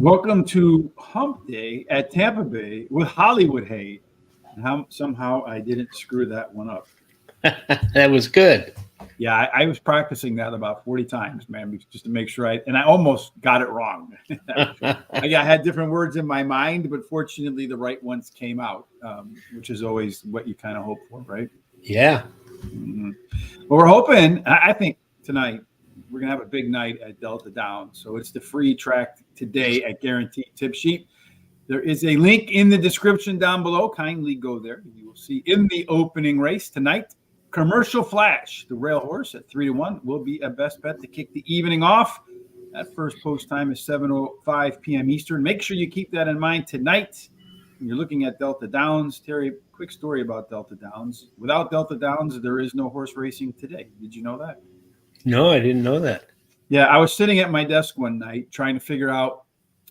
Welcome to Hump Day at Tampa Bay with Hollywood Hay. And somehow I didn't screw that one up. That was good. Yeah, I was practicing that about 40 times, man, just to make sure and I almost got it wrong. I had different words in my mind, but fortunately the right ones came out, which is always what you kind of hope for, right? Yeah. Mm-hmm. Well, we're hoping, I think tonight, we're going to have a big night at Delta Downs. So it's the free track today at Guaranteed Tip Sheet. There is a link in the description down below. Kindly go there. You will see in the opening race tonight, Commercial Flash, the rail horse at 3-1, will be a best bet to kick the evening off. That first post time is 7:05 p.m. Eastern. Make sure you keep that in mind tonight when you're looking at Delta Downs. Terry, quick story about Delta Downs. Without Delta Downs, there is no horse racing today. Did you know that? No, I didn't know that. Yeah, I was sitting at my desk one night trying to figure out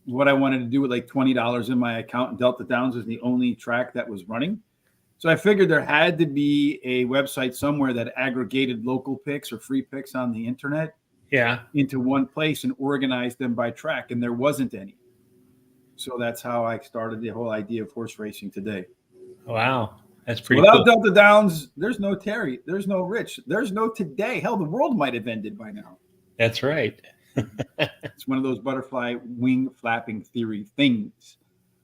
what I wanted to do with like $20 in my account. And Delta Downs was the only track that was running. So I figured there had to be a website somewhere that aggregated local picks or free picks on the internet into one place and organized them by track. And there wasn't any. So that's how I started the whole idea of horse racing today. Wow. That's pretty Without cool. Delta Downs, there's no Terry, there's no Rich, there's no today. Hell, the world might have ended by now. That's right. It's one of those butterfly wing flapping theory things.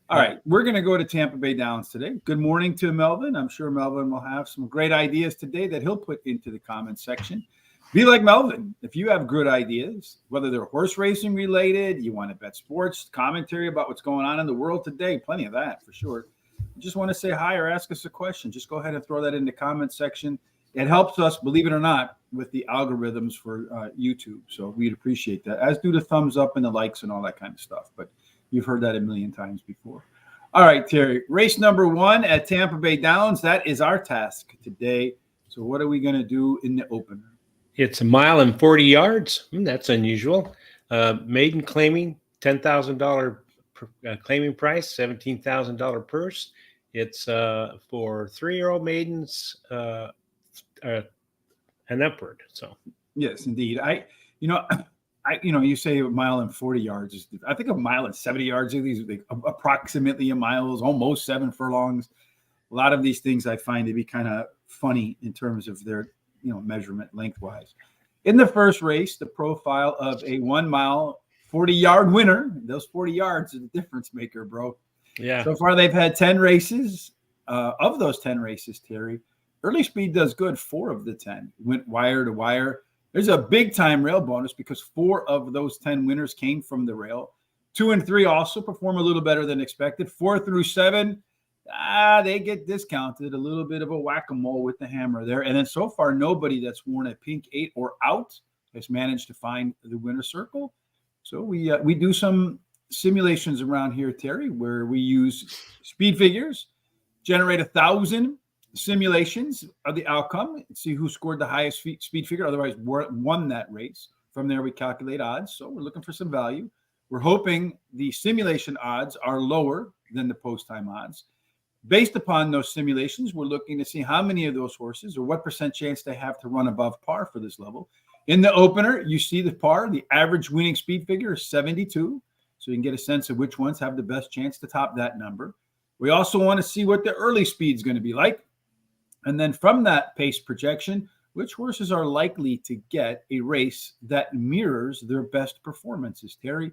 All right, we're going to go to Tampa Bay Downs today. Good morning to Melvin. I'm sure Melvin will have some great ideas today that he'll put into the comments section. Be like Melvin. If you have good ideas, whether they're horse racing related, you want to bet sports, commentary about what's going on in the world today, plenty of that for sure. You just want to say hi or ask us a question, just go ahead and throw that in the comment section. It helps us, believe it or not, with the algorithms for YouTube. So we'd appreciate that, as do the thumbs up and the likes and all that kind of stuff. But you've heard that a million times before. All right, Terry, race number 1 at Tampa Bay Downs. That is our task today. So what are we going to do in the opener? It's 1 mile and 40 yards. That's unusual. Maiden claiming $10,000 claiming price, $17,000 purse. It's for 3-year-old maidens and upward. So yes, indeed. You say 1 mile and 40 yards. I think 1 mile and 70 yards. These are approximately a mile is almost 7 furlongs. A lot of these things I find to be kind of funny in terms of their measurement lengthwise. In the first race, the profile of a 1 mile 40-yard winner. Those 40 yards are the difference maker, bro. Yeah. So far, they've had 10 races. Of those 10 races, Terry, Early Speed does good. 4 of the 10 went wire to wire. There's a big-time rail bonus because 4 of those 10 winners came from the rail. 2 and 3 also perform a little better than expected. 4 through 7, they get discounted. A little bit of a whack-a-mole with the hammer there. And then so far, nobody that's worn a pink 8 or out has managed to find the winner's circle. So we do some simulations around here, Terry, where we use speed figures, generate 1,000 simulations of the outcome, see who scored the highest speed figure, otherwise won that race. From there, we calculate odds. So we're looking for some value. We're hoping the simulation odds are lower than the post-time odds. Based upon those simulations, we're looking to see how many of those horses or what % chance they have to run above par for this level. In the opener, you see the par, the average winning speed figure is 72. So you can get a sense of which ones have the best chance to top that number. We also want to see what the early speed is going to be like. And then from that pace projection, which horses are likely to get a race that mirrors their best performances. Terry,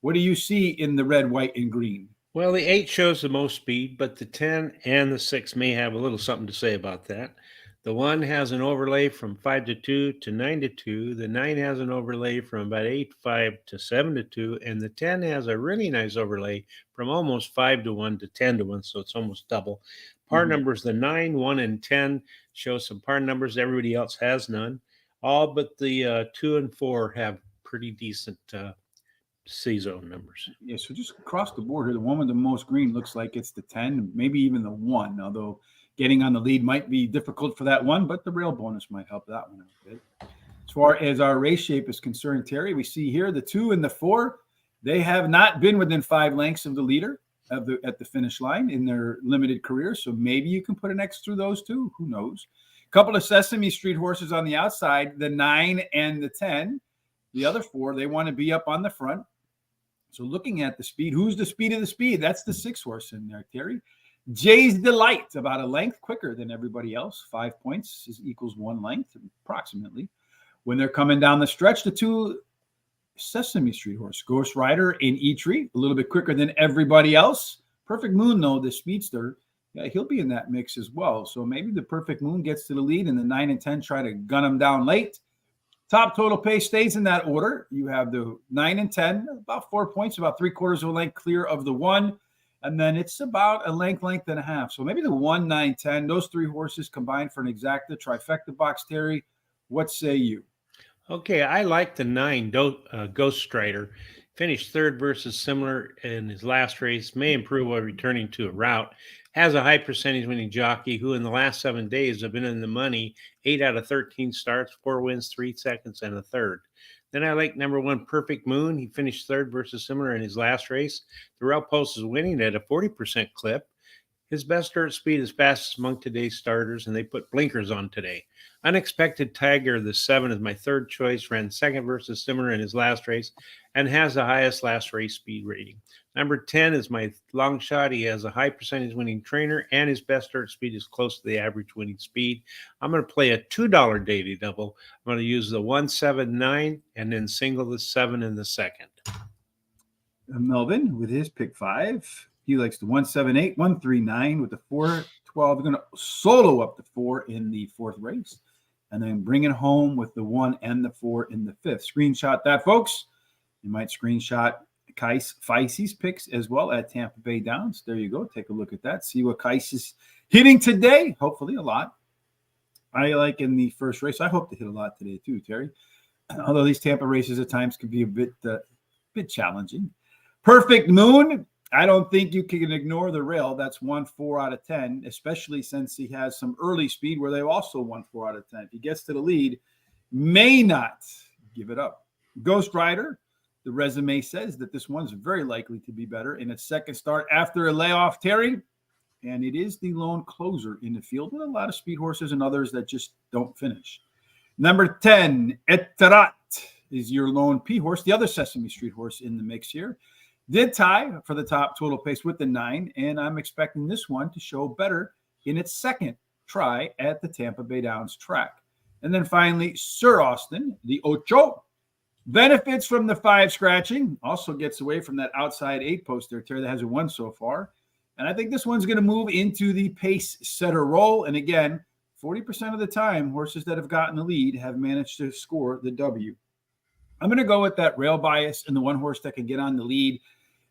what do you see in the red, white, and green? Well, the 8 shows the most speed, but the 10 and the 6 may have a little something to say about that. The 1 has an overlay from 5-2 to 9-2. The 9 has an overlay from about 8-5 to 7-2. And the 10 has a really nice overlay from almost 5-1 to 10-1. So it's almost double. Par numbers, the 9, 1, and 10 show some par numbers. Everybody else has none. All but the 2 and 4 have pretty decent C-zone numbers. Yeah, so just across the board here, the one with the most green looks like it's the 10, maybe even the 1, although getting on the lead might be difficult for that one, but the rail bonus might help that one out a bit. As far as our race shape is concerned, Terry, we see here the 2 and the 4, they have not been within 5 lengths of the leader at the finish line in their limited career, so maybe you can put an X through those 2. Who knows? A couple of Sesame Street horses on the outside, the 9 and the 10. The other 4, they want to be up on the front. So looking at the speed, who's the speed of the speed? That's the 6 horse in there, Terry. Jay's Delight, about a length quicker than everybody else. 5 points equals 1 length, approximately. When they're coming down the stretch, the 2 Sesame Street horse, Ghost Rider in Eitri, a little bit quicker than everybody else. Perfect Moon, though, the speedster, yeah, he'll be in that mix as well. So maybe the Perfect Moon gets to the lead and the 9 and 10 try to gun him down late. Top total pace stays in that order. You have the 9 and 10, about 4 points, about 3/4 of a length clear of the 1. And then it's about a length and a half. So maybe the 1, 9, 10, those 3 horses combined for an exacta trifecta box, Terry. What say you? Okay, I like the 9 Ghost Strider. Finished third versus similar in his last race. May improve while returning to a route. Has a high percentage winning jockey who in the last 7 days have been in the money. 8 out of 13 starts, 4 wins, 3 seconds, and a third. Then I like number 1 Perfect Moon. He finished third versus similar in his last race. The route post is winning at a 40% clip. His best dirt speed is fastest among today's starters, and they put blinkers on today. Unexpected Tiger, the 7, is my third choice. Ran second versus similar in his last race and has the highest last race speed rating. Number 10 is my long shot. He has a high percentage winning trainer, and his best dirt speed is close to the average winning speed. I'm going to play a $2 daily double. I'm going to use the 179 and then single the 7 in the second. Melvin with his pick 5. He likes the 178, 139 with the 412. He's going to solo up the 4 in the 4th race and then bring it home with the 1 and the 4 in the 5th. Screenshot that, folks. You might screenshot Kais Feisey's picks as well at Tampa Bay Downs. There you go. Take a look at that. See what Kais is hitting today. Hopefully a lot. I like in the first race. I hope to hit a lot today too, Terry. Although these Tampa races at times can be a bit challenging. Perfect Moon. I don't think you can ignore the rail. That's won 4 out of 10, especially since he has some early speed where they've also won 4 out of 10. If he gets to the lead, may not give it up. Ghost Rider, the resume says that this one's very likely to be better in its second start after a layoff, Terry. And it is the lone closer in the field with a lot of speed horses and others that just don't finish. Number 10, Eterat, is your lone P horse, the other Sesame Street horse in the mix here. Did tie for the top total pace with the 9, and I'm expecting this one to show better in its second try at the Tampa Bay Downs track. And then finally, Sir Austin, the Ocho, benefits from the 5 scratching, also gets away from that outside 8 post there, Terry, that has a 1 so far. And I think this one's going to move into the pace setter role. And again, 40% of the time, horses that have gotten the lead have managed to score the W. I'm going to go with that rail bias and the one horse that can get on the lead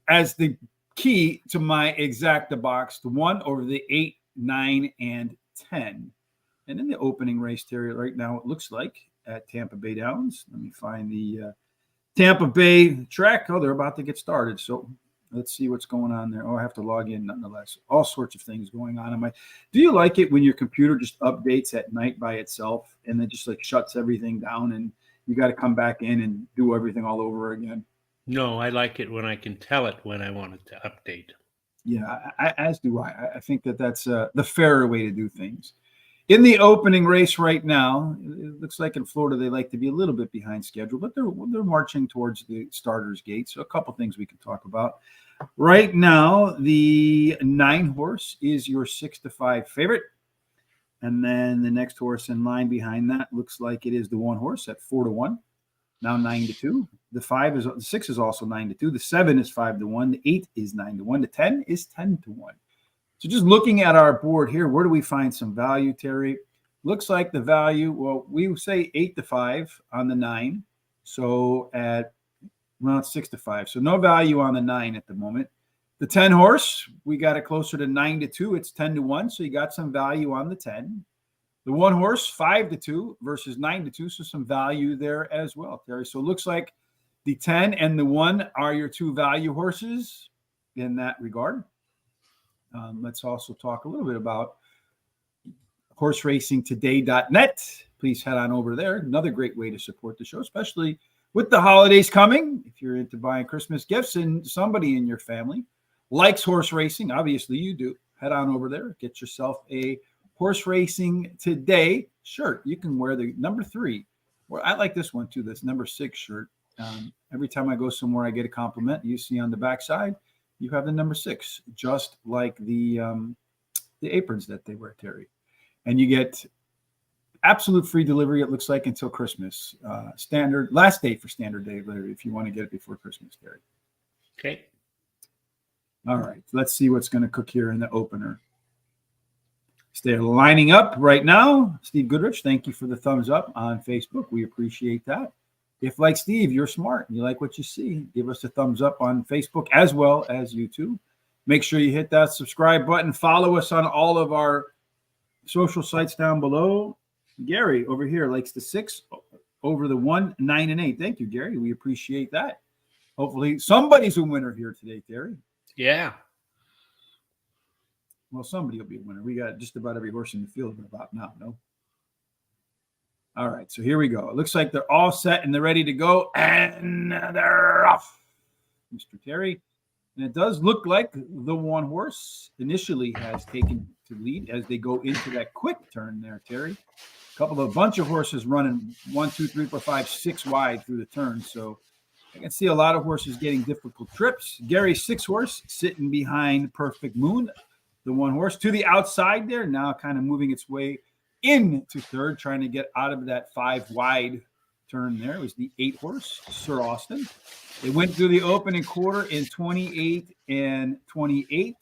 as the key to my exacta box, the 1 over the 8, 9, and 10. And in the opening race, Terry, right now, it looks like at Tampa Bay Downs. Let me find the Tampa Bay track. Oh, they're about to get started. So let's see what's going on there. Oh, I have to log in nonetheless. All sorts of things going on. Do you like it when your computer just updates at night by itself and then just like shuts everything down and you got to come back in and do everything all over again? No, I like it when I can tell it when I want it to update. Yeah, as do I. I think that's the fairer way to do things. In the opening race right now, it looks like in Florida they like to be a little bit behind schedule, but they're marching towards the starter's gate. So a couple things we can talk about. Right now, the 9 horse is your 6-5 favorite. And then the next horse in line behind that looks like it is the 1 horse at 4-1. Now 9-2. The 6 is also 9-2. The 7 is 5-1. The 8 is 9-1. The 10 is 10-1. So just looking at our board here, where do we find some value, Terry? Looks like the value, well, we say 8-5 on the 9. So it's 6-5. So no value on the 9 at the moment. The 10 horse, we got it closer to 9-2. It's 10-1. So you got some value on the 10. The 1 horse, 5-2 versus 9-2. So some value there as well, Terry. So it looks like the 10 and the 1 are your 2 value horses in that regard. Let's also talk a little bit about horseracingtoday.net. Please head on over there. Another great way to support the show, especially with the holidays coming. If you're into buying Christmas gifts and somebody in your family likes horse racing, obviously you do, head on over there. Get yourself a Horse Racing Today shirt. You can wear the number 3. Well, I like this one too, this number 6 shirt. Every time I go somewhere, I get a compliment. You see on the backside, you have the number 6, just like the aprons that they wear, Terry. And you get absolute free delivery, it looks like, until Christmas. Standard last date for standard delivery if you want to get it before Christmas, Terry. Okay. All right, let's see what's going to cook here in the opener. They're lining up right now. Steve Goodrich, thank you for the thumbs up on Facebook. We appreciate that. If, like Steve, you're smart and you like what you see, give us a thumbs up on Facebook as well as YouTube. Make sure you hit that subscribe button. Follow us on all of our social sites down below. Gary over here likes the 6 over the 1, 9, and 8. Thank you, Gary. We appreciate that. Hopefully somebody's a winner here today, Terry. Yeah. Well, somebody will be a winner. We got just about every horse in the field about now, no? All right, so here we go. It looks like they're all set and they're ready to go, and they're off, Mr. Terry. And it does look like the one horse initially has taken to lead as they go into that quick turn there, Terry. A bunch of horses running 1, 2, 3, 4, 5, 6 wide through the turn. So I can see a lot of horses getting difficult trips. Gary's 6 horse sitting behind Perfect Moon, the one horse to the outside there, now kind of moving its way into third, trying to get out of that 5 wide turn there. It was the 8 horse, Sir Austin. They went through the opening quarter in 28 and 28.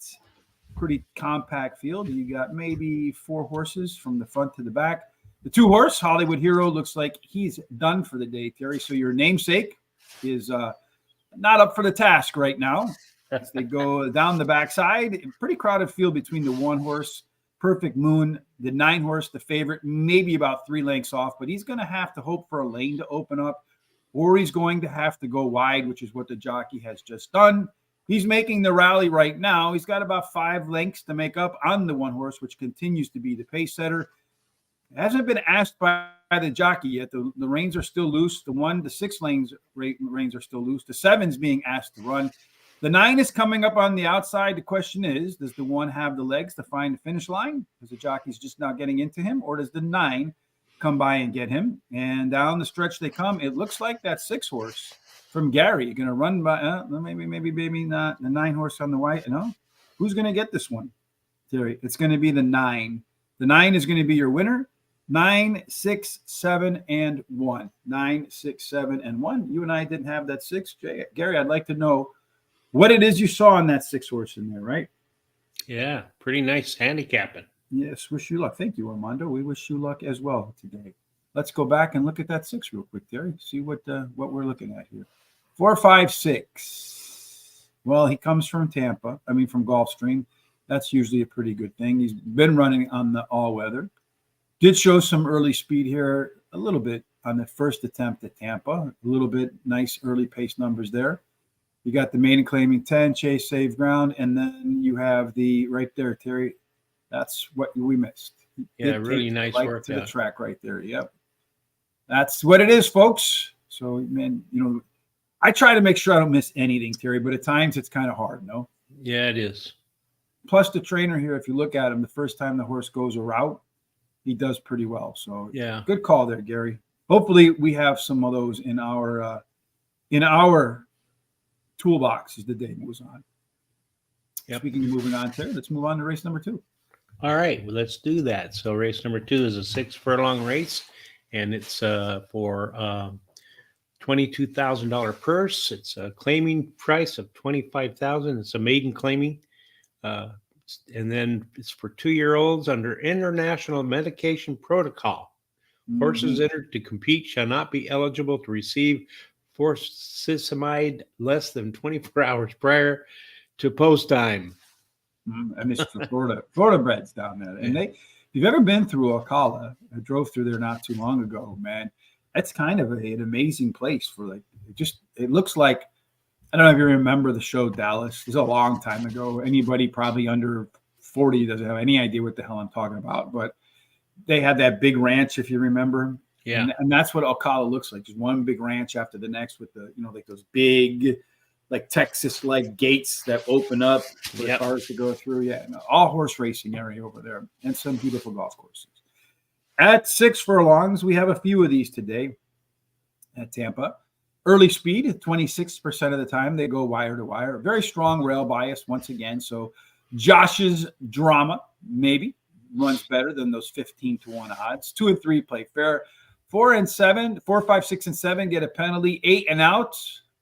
Pretty compact field. You got maybe 4 horses from the front to the back. The 2 horse, Hollywood Hero, looks like he's done for the day, Terry. So your namesake is not up for the task right now. As they go down the backside, pretty crowded field between the 1 horse, Perfect Moon, the 9 horse, the favorite, maybe about 3 lengths off, but he's going to have to hope for a lane to open up, or he's going to have to go wide, which is what the jockey has just done. He's making the rally right now. He's got about 5 lengths to make up on the 1 horse, which continues to be the pace setter. It hasn't been asked by the jockey yet. The reins are still loose. The 6 reins are still loose. The 7's being asked to run. The 9 is coming up on the outside. The question is, does the 1 have the legs to find the finish line? Because the jockey's just now getting into him, or does the 9 come by and get him? And down the stretch they come. It looks like that 6 horse from Gary going to run by. Maybe not the 9 horse on the white. No, who's going to get this one, Terry? It's going to be the 9. The 9 is going to be your winner. 9, 6, 7, and 1. 9, 6, 7, and 1. You and I didn't have that 6. Gary, I'd like to know what it is you saw in that 6 horse in there, right? Yeah, pretty nice handicapping. Yes, wish you luck. Thank you, Armando. We wish you luck as well today. Let's go back and look at that 6 real quick, Terry. See what we're looking at here. 4, 5, 6. Well, he comes from Tampa. From Gulfstream. That's usually a pretty good thing. He's been running on the all-weather. Did show some early speed here, a little bit on the first attempt at Tampa. A little bit nice early pace numbers there. You got the maiden claiming 10, chase, save ground, and then you have the right there, Terry. That's what we missed. Yeah, really nice work to the track right there. Yep, that's what it is, folks. So, man, I try to make sure I don't miss anything, Terry, but at times it's kind of hard, no? Yeah, it is. Plus, the trainer here, if you look at him, the first time the horse goes a route, he does pretty well. So, yeah, good call there, Gary. Hopefully, we have some of those in our toolbox as the day moves on. Yep. Speaking of moving on, Terry, let's move on to race number 2. All right, well, let's do that. So race number 2 is a 6 furlong race, and it's for $22,000 purse. It's a claiming price of $25,000. It's a maiden claiming, and then it's for 2-year-olds under international medication protocol. Horses entered to compete shall not be eligible to receive forcicimide less than 24 hours prior to post time. And it's the Florida breds down there. And if you've ever been through Ocala, I drove through there not too long ago, man. That's kind of an amazing place for it looks like, I don't know if you remember the show Dallas. It was a long time ago. Anybody probably under 40 doesn't have any idea what the hell I'm talking about, but they had that big ranch, if you remember. Yeah. And that's what Ocala looks like. Just one big ranch after the next with the, like those big, like Texas-like gates that open up for cars to go through. Yeah. All horse racing area over there and some beautiful golf courses. At 6 furlongs, we have a few of these today at Tampa. Early speed, 26% of the time they go wire to wire. Very strong rail bias once again. So Josh's Drama maybe runs better than those 15-1 odds. 2 and 3 play fair. 4 and 7, 4, 5, 6, and 7 get a penalty. 8 and out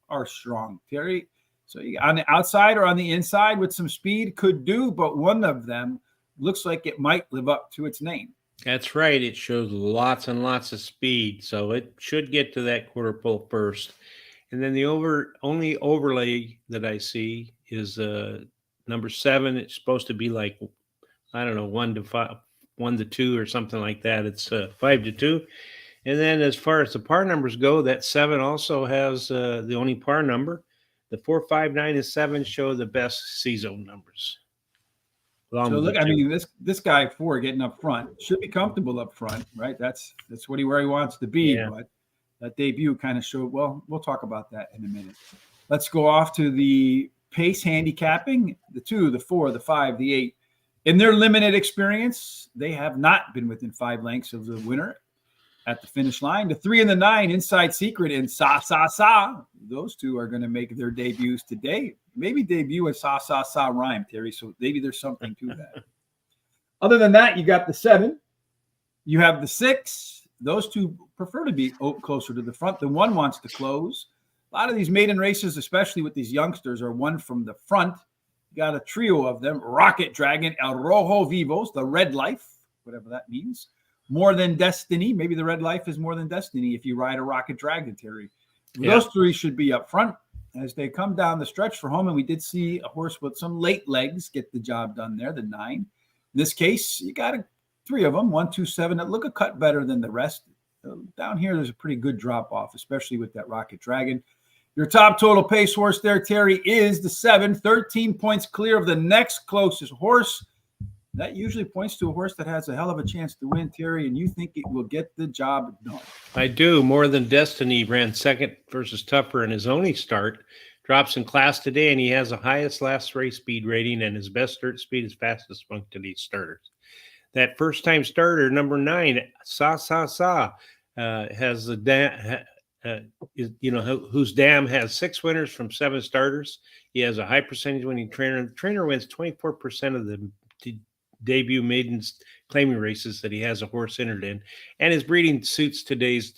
are strong, Terry. So you, on the outside or on the inside with some speed could do, but one of them looks like it might live up to its name. That's right. It shows lots and lots of speed, so it should get to that quarter pole first. And then the only overlay that I see is number 7. It's supposed to be like, I don't know, 1-5, 1-2 or something like that. It's 5-2. And then as far as the par numbers go, that 7 also has the only par number. The 4, 5, 9, and 7 show the best C zone numbers. So look, I mean, this guy 4 getting up front should be comfortable up front, right? That's where he wants to be. Yeah. But that debut kind of showed. Well, we'll talk about that in a minute. Let's go off to the pace handicapping. The 2, the 4, the 5, the 8. In their limited experience, they have not been within 5 lengths of the winner at the finish line. The 3 and the 9, Inside Secret and Sa Sa Sa. Those 2 are going to make their debuts today. Maybe debut a Sa Sa Sa rhyme, Terry. So maybe there's something to that. Other than that, you got the 7. You have the 6. Those 2 prefer to be closer to the front. The 1 wants to close. A lot of these maiden races, especially with these youngsters, are won from the front. You got a trio of them: Rocket Dragon, El Rojo Vivos, the Red Life, whatever that means. More Than Destiny. Maybe the Red Life is More Than Destiny if you ride a Rocket Dragon, Terry. Yeah. Those 3 should be up front as they come down the stretch for home. And we did see a horse with some late legs get the job done there, the 9. In this case, you got 3 of them, 1, 2, 7, that look a cut better than the rest. Down here, there's a pretty good drop off, especially with that Rocket Dragon. Your top total pace horse there, Terry, is the 7, 13 points clear of the next closest horse. That usually points to a horse that has a hell of a chance to win, Terry, and you think it will get the job done. I do. More Than Destiny ran second versus Tougher in his only start. Drops in class today, and he has the highest last race speed rating, and his best start speed is fastest among today's starters. That first-time starter, number 9, Sa Sa Sa, has the whose dam has 6 winners from 7 starters. He has a high percentage winning trainer. The trainer wins 24% of the debut maiden claiming races that he has a horse entered in, and his breeding suits today's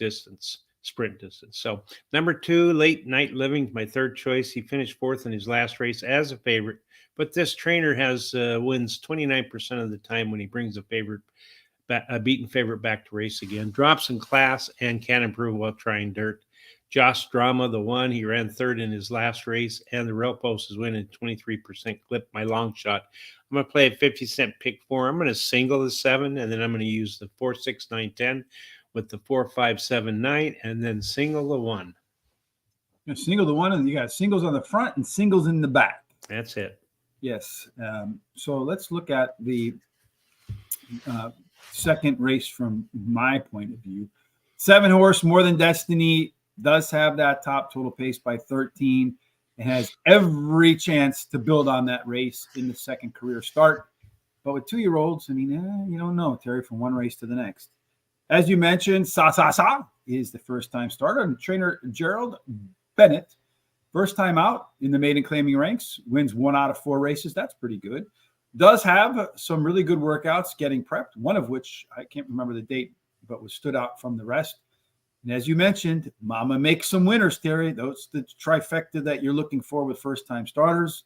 sprint distance. So number 2, Late Night Living, my 3rd choice. He finished 4th in his last race as a favorite, but this trainer has wins 29% of the time when he brings a beaten favorite back to race again. Drops in class and can improve while trying dirt. Josh Drama, the 1, he ran 3rd in his last race, and the rail post is winning 23% clip. My long shot. I'm going to play a 50-cent pick 4. I'm going to single the 7, and then I'm going to use the 4, 6, 9, 10 with the 4, 5, 7, 9, and then single the 1. You single the 1, and you got singles on the front and singles in the back. That's it. Yes. So let's look at the second race from my point of view. 7 horse, More Than Destiny, does have that top total pace by 13. It has every chance to build on that race in the second career start. But with 2-year-olds, I mean, you don't know, Terry, from one race to the next. As you mentioned, Sa Sa Sa is the first-time starter. And trainer Gerald Bennett, first time out in the maiden claiming ranks, wins 1 out of 4 races. That's pretty good. Does have some really good workouts getting prepped, one of which, I can't remember the date, but was stood out from the rest. And as you mentioned, Mama makes some winners, Terry. Those the trifecta that you're looking for with first-time starters.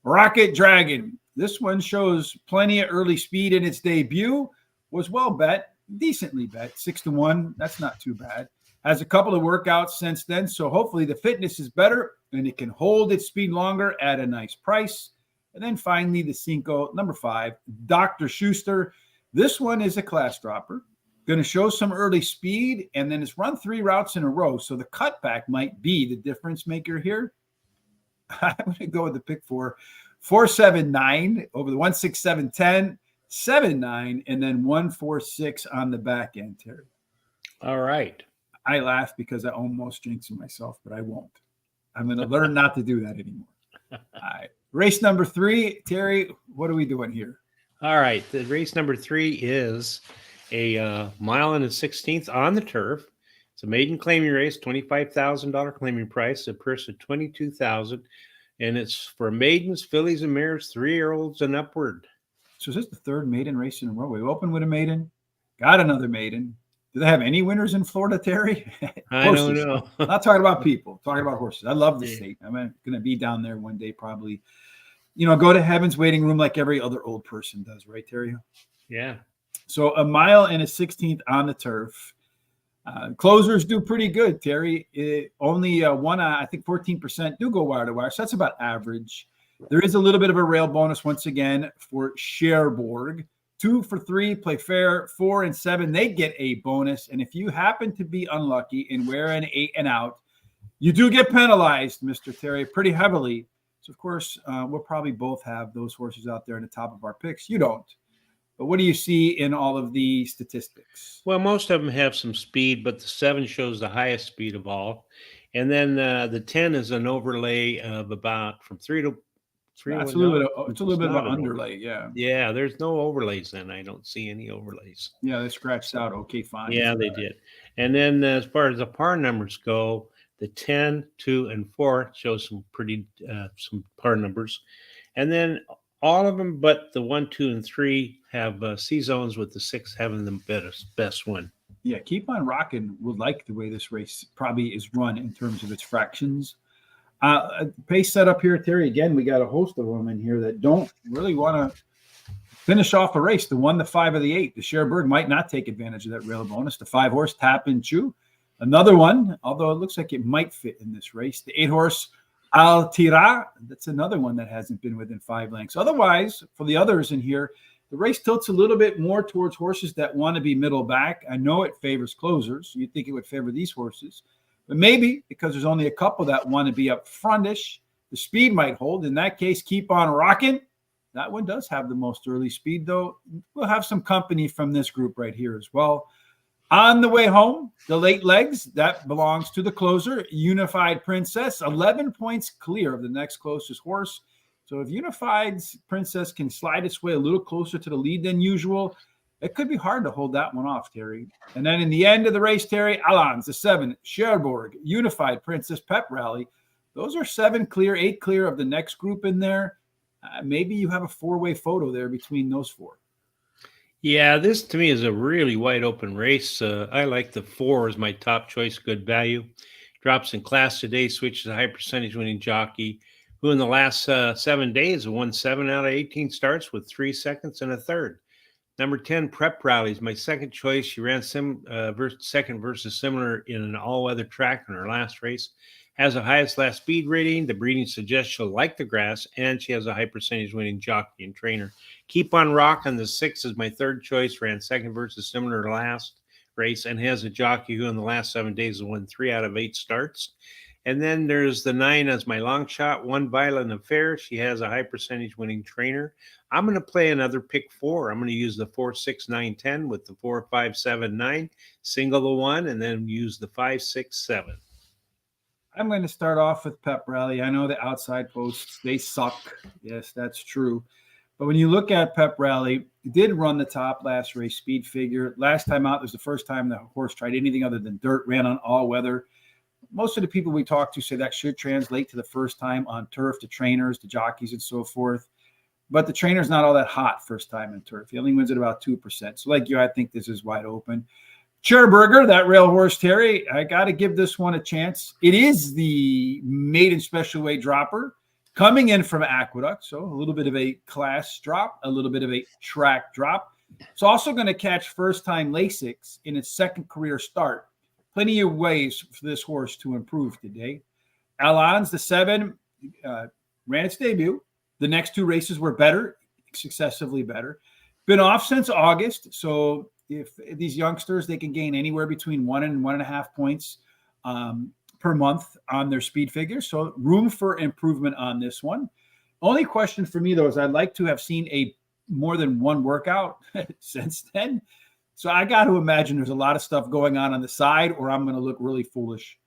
Rocket Dragon. This one shows plenty of early speed in its debut. Was well bet, decently bet, 6-1. That's not too bad. Has a couple of workouts since then, so hopefully the fitness is better and it can hold its speed longer at a nice price. And then finally, the Cinco, number 5, Dr. Schuster. This one is a class dropper. Going to show some early speed, and then it's run 3 routes in a row. So the cutback might be the difference maker here. I'm going to go with the pick 4, 4, 7, 9 over the 1, 6, 7, 10, 7, 9, and then 1, 4, 6 on the back end, Terry. All right. I laugh because I almost jinxed myself, but I won't. I'm going to learn not to do that anymore. All right. Race number 3, Terry, what are we doing here? All right. The race number 3 is a 1.16 miles on the turf. It's a maiden claiming race, $25,000 claiming price, a purse of $22,000, and it's for maidens, fillies, and mares, 3-year-olds and upward. So is this the third maiden race in a row? We opened with a maiden, got another maiden. Do they have any winners in Florida, Terry? I don't know. Not talking about people, talking about horses. I love the Yeah. state. I'm going to be down there one day, probably. Go to heaven's waiting room like every other old person does, right, Terry? Yeah. So a mile and a 16th on the turf. Closers do pretty good, Terry. Only one, I think 14% do go wire to wire. So that's about average. There is a little bit of a rail bonus once again for Cherbourg. 2 for 3, play fair. 4 and 7, they get a bonus. And if you happen to be unlucky and wear an 8 and out, you do get penalized, Mr. Terry, pretty heavily. So, of course, we'll probably both have those horses out there in the top of our picks. You don't. But what do you see in all of the statistics? Well, most of them have some speed, but the 7 shows the highest speed of all. And then the 10 is an overlay of about from 3 to 3 It's to a 1. little bit of an Not an underlay, yeah. Yeah, there's no overlays then. I don't see any overlays. Yeah, they scratched out. Okay, fine. Yeah, they did. And then as far as the par numbers go, the 10, 2, and 4 show some pretty some par numbers. And then all of them but the 1, 2, and 3 have C zones, with the 6 having the best one. Yeah, Keep on Rocking would like the way this race probably is run in terms of its fractions. Pace set up here, Terry. Again, we got a host of them in here that don't really want to finish off a race. The 1, the 5, or the 8. The Cherbourg might not take advantage of that rail bonus. The 5 horse, Tap and Chew. Another one, although it looks like it might fit in this race. The 8 horse, Al Tira. That's another one that hasn't been within 5 lengths. Otherwise, for the others in here, the race tilts a little bit more towards horses that want to be middle back. I know it favors closers. You'd think it would favor these horses. But maybe because there's only a couple that want to be up frontish, the speed might hold. In that case, Keep on Rocking. That one does have the most early speed, though. We'll have some company from this group right here as well. On the way home, the late legs, that belongs to the closer, Unified Princess, 11 points clear of the next closest horse. So if Unified Princess can slide its way a little closer to the lead than usual, it could be hard to hold that one off, Terry. And then in the end of the race, Terry, Alans, the 7, Cherbourg, Unified Princess, Pep Rally. Those are 7 clear, 8 clear of the next group in there. Maybe you have a 4-way photo there between those 4. Yeah, this to me is a really wide open race. I like the 4 as my top choice, good value. Drops in class today, switches a high percentage winning jockey, who in the last 7 days have won 7 out of 18 starts with 3 seconds and a third. Number 10, Prep Rally, is my second choice. She ran second versus similar in an all-weather track in her last race. Has the highest last speed rating. The breeding suggests she'll like the grass, and she has a high percentage winning jockey and trainer. Keep on Rocking, the 6 is my third choice. Ran second versus similar last race and has a jockey who in the last 7 days has won 3 out of 8 starts. And then there's the 9 as my long shot, One Violent Affair. She has a high percentage winning trainer. I'm going to play another pick 4. I'm going to use the 4, 6, 9, 10 with the 4, 5, 7, 9, single the 1, and then use the 5, 6, 7. I'm going to start off with Pep Rally. I know the outside posts, they suck. Yes, that's true. But when you look at Pep Rally, it did run the top last race speed figure. Last time out, it was the first time the horse tried anything other than dirt, ran on all weather. Most of the people we talk to say that should translate to the first time on turf, to trainers, to jockeys, and so forth. But the trainer's not all that hot first time in turf. He only wins at about 2%. So like you, I think this is wide open. Cherbourg, that rail horse, Terry, I got to give this one a chance. It is the maiden special weight dropper coming in from Aqueduct. So a little bit of a class drop, a little bit of a track drop. It's also going to catch first-time Lasix in its second career start. Plenty of ways for this horse to improve today. Alans, the 7, ran its debut. The next 2 races were better, successively better. Been off since August, so if these youngsters, they can gain anywhere between 1 and 1.5 points per month on their speed figures. So room for improvement on this one. Only question for me, though, is I'd like to have seen a more than one workout since then. So I got to imagine there's a lot of stuff going on the side, or I'm going to look really foolish.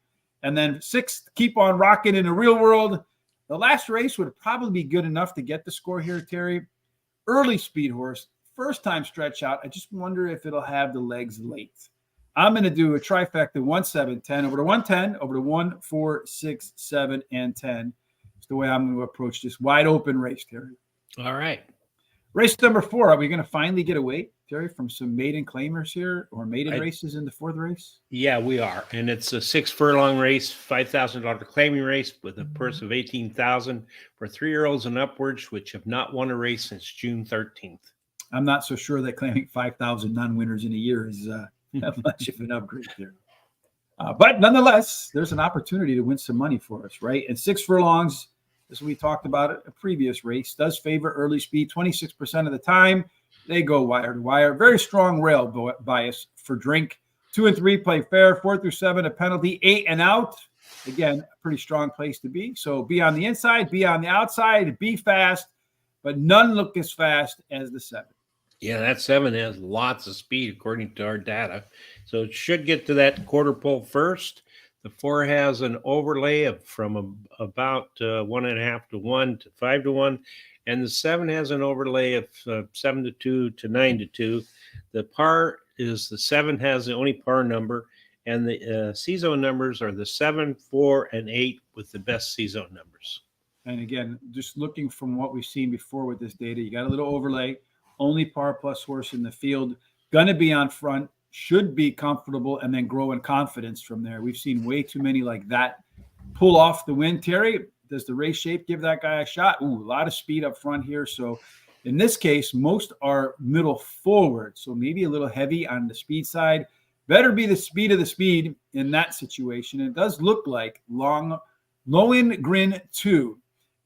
And then 6, Keep on Rocking in the real world. The last race would probably be good enough to get the score here, Terry. Early speed horse. First time stretch out. I just wonder if it'll have the legs late. I'm going to do a trifecta 1, 7, 10 over to 110, over to 1, 4, 6, 7, and 10. It's the way I'm going to approach this wide open race, Terry. All right. Race number 4. Are we going to finally get away, Terry, from some maiden claimers here or maiden races in the 4th race? Yeah, we are. And it's a 6 furlong race, $5,000 claiming race with a purse of $18,000 for 3-year-olds and upwards, which have not won a race since June 13th. I'm not so sure that claiming 5,000 non-winners in a year is that much of an upgrade there. But nonetheless, there's an opportunity to win some money for us, right? And 6 furlongs, as we talked about it, a previous race, does favor early speed 26% of the time. They go wire to wire. Very strong rail bias for drink. 2 and 3 play fair. 4 through 7 a penalty. 8 and out. Again, a pretty strong place to be. So be on the inside, be on the outside, be fast, but none look as fast as the 7. Yeah, that 7 has lots of speed according to our data. So it should get to that quarter pole first. The 4 has an overlay of from about 1.5 to 1 to 5 to 1. And the 7 has an overlay of 7 to 2 to 9 to 2. The par is the 7 has the only par number. And the C-zone numbers are the 7, 4, and 8 with the best C-zone numbers. And again, just looking from what we've seen before with this data, you got a little overlay. Only par plus horse in the field. Going to be on front. Should be comfortable and then grow in confidence from there. We've seen way too many like that pull off the win. Terry, does the race shape give that guy a shot? Ooh, a lot of speed up front here. So in this case, most are middle forward. So maybe a little heavy on the speed side. Better be the speed of the speed in that situation. It does look like Lohengrin 2.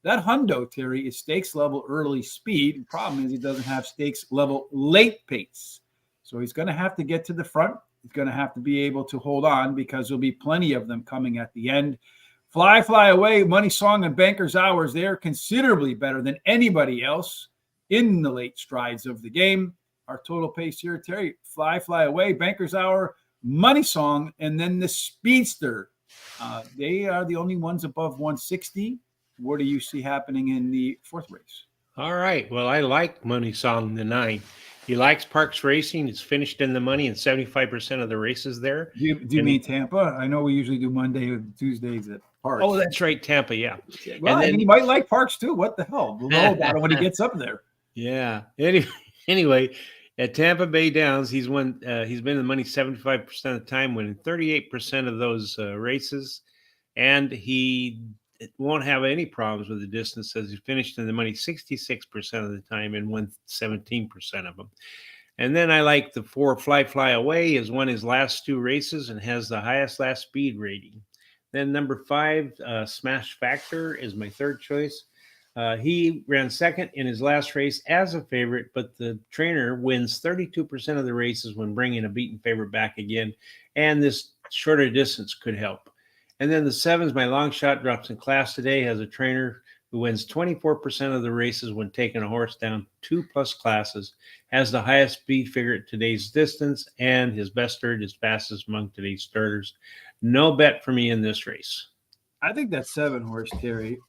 That hundo, Terry, is stakes level early speed. The problem is he doesn't have stakes level late pace. So he's going to have to get to the front. He's going to have to be able to hold on because there'll be plenty of them coming at the end. Fly, Fly Away, Money Song, and Banker's Hours, they're considerably better than anybody else in the late strides of the game. Our total pace here, Terry, Fly, Fly Away, Banker's Hour, Money Song, and then the Speedster. They are the only ones above 160. What do you see happening in the 4th race? All right. Well, I like Money Song, the 9. He likes Parks Racing. He's finished in the money in 75% of the races there. Do you mean Tampa? I know we usually do Monday and Tuesdays at Parks. Oh, that's right, Tampa, yeah. Well, and then he might like Parks too. What the hell? We'll know about it when he gets up there. Yeah. Anyway, at Tampa Bay Downs, he's been in the money 75% of the time, winning 38% of those races, and he won't have any problems with the distance as he finished in the money 66% of the time and won 17% of them. And then I like the 4 Fly, Fly Away has won his last 2 races and has the highest last speed rating. Then number 5, Smash Factor is my 3rd choice. He ran 2nd in his last race as a favorite, but the trainer wins 32% of the races when bringing a beaten favorite back again. And this shorter distance could help. And then the 7 is my long shot, drops in class today, has a trainer who wins 24% of the races when taking a horse down 2+ classes, has the highest speed figure at today's distance, and his best start is fastest among today's starters. No bet for me in this race. I think that 7 horse, Terry,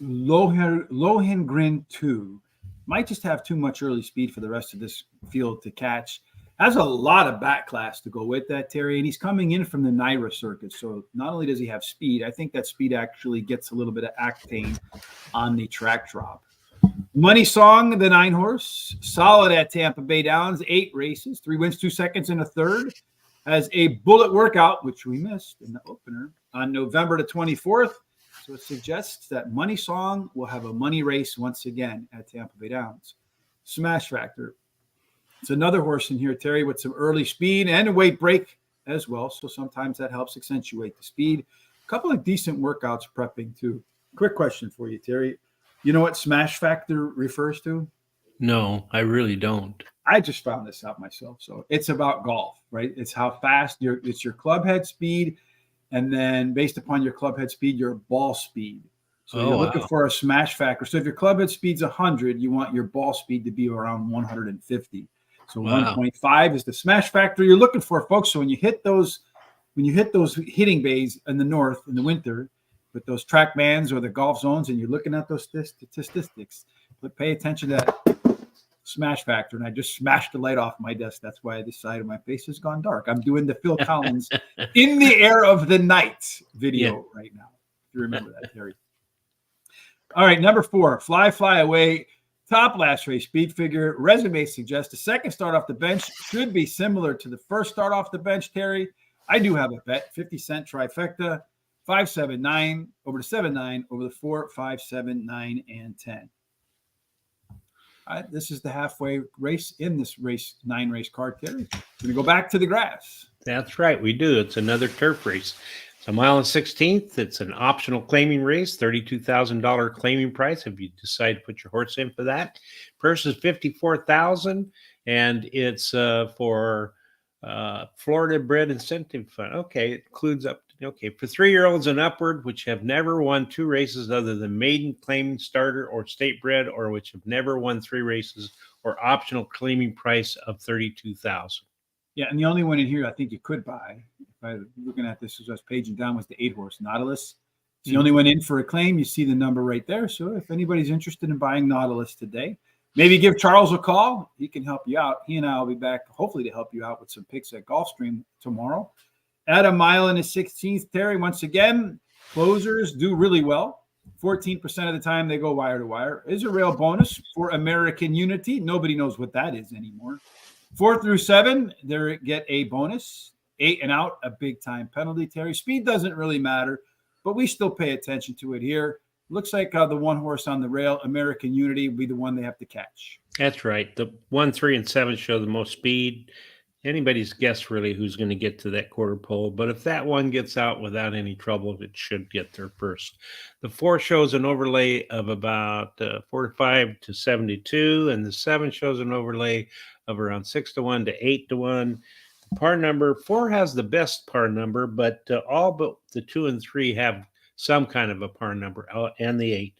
Lohengrin 2, might just have too much early speed for the rest of this field to catch. Has a lot of back class to go with that, Terry, and he's coming in from the NYRA circuit. So not only does he have speed, I think that speed actually gets a little bit of octane on the track drop. Money Song, the 9 horse, solid at Tampa Bay Downs, 8 races, 3 wins, 2 seconds, and a 3rd. Has a bullet workout, which we missed in the opener, on November the 24th. So it suggests that Money Song will have a money race once again at Tampa Bay Downs. Smash Factor. It's another horse in here, Terry, with some early speed and a weight break as well. So sometimes that helps accentuate the speed. A couple of decent workouts prepping too. Quick question for you, Terry. You know what Smash Factor refers to? No, I really don't. I just found this out myself. So it's about golf, right? It's how fast it's your club head speed. And then based upon your club head speed, your ball speed. So you're looking for a smash factor. So if your club head speed's 100, you want your ball speed to be around 150. So 1.5 is the smash factor you're looking for, folks. So when you hit those hitting bays in the north in the winter with those track bands or the golf zones, and you're looking at those statistics, but pay attention to that Smash Factor, and I just smashed the light off my desk. That's why this side of my face has gone dark. I'm doing the Phil Collins "In the Air of the Night" video right now. If you remember that, Terry. All right, number 4, Fly Fly Away. Top last race speed figure. Resume suggests the second start off the bench should be similar to the first start off the bench, Terry. I do have a bet, 50-cent trifecta, 5, 7, 9, over the 7, 9, over the 4, 5, 7, 9, and 10. This is the halfway race in this race, 9 race card, Terry. We're going to go back to the grass. That's right, we do. It's another turf race. It's a mile and 16th. It's an optional claiming race, $32,000 claiming price if you decide to put your horse in for that. Purse is $54,000, and it's for Florida Bred Incentive Fund. Okay, it includes up to, for 3-year-olds and upward, which have never won 2 races other than maiden, claiming, starter, or state bred, or which have never won 3 races, or optional claiming price of $32,000. Yeah, and the only one in here I think you could buy, if I was looking at this as I was paging down, was the 8-horse Nautilus. It's the only one in for a claim. You see the number right there. So if anybody's interested in buying Nautilus today, maybe give Charles a call. He can help you out. He and I will be back, hopefully, to help you out with some picks at Gulfstream tomorrow. At a mile and a 16th, Terry, once again, closers do really well. 14% of the time they go wire to wire. Is a real bonus for American Unity. Nobody knows what that is anymore. 4 through 7, they get a bonus. 8 and out, a big time penalty, Terry. Speed doesn't really matter, but we still pay attention to it here. Looks like the 1 horse on the rail, American Unity, will be the one they have to catch. That's right. The 1, 3, and 7 show the most speed. Anybody's guess really who's going to get to that quarter pole, but if that one gets out without any trouble, it should get there first. The 4 shows an overlay of about 45 to 72, and the 7 shows an overlay of around 6 to 1 to 8 to 1. Par number 4 has the best par number, but all but the 2 and 3 have some kind of a par number, and the 8.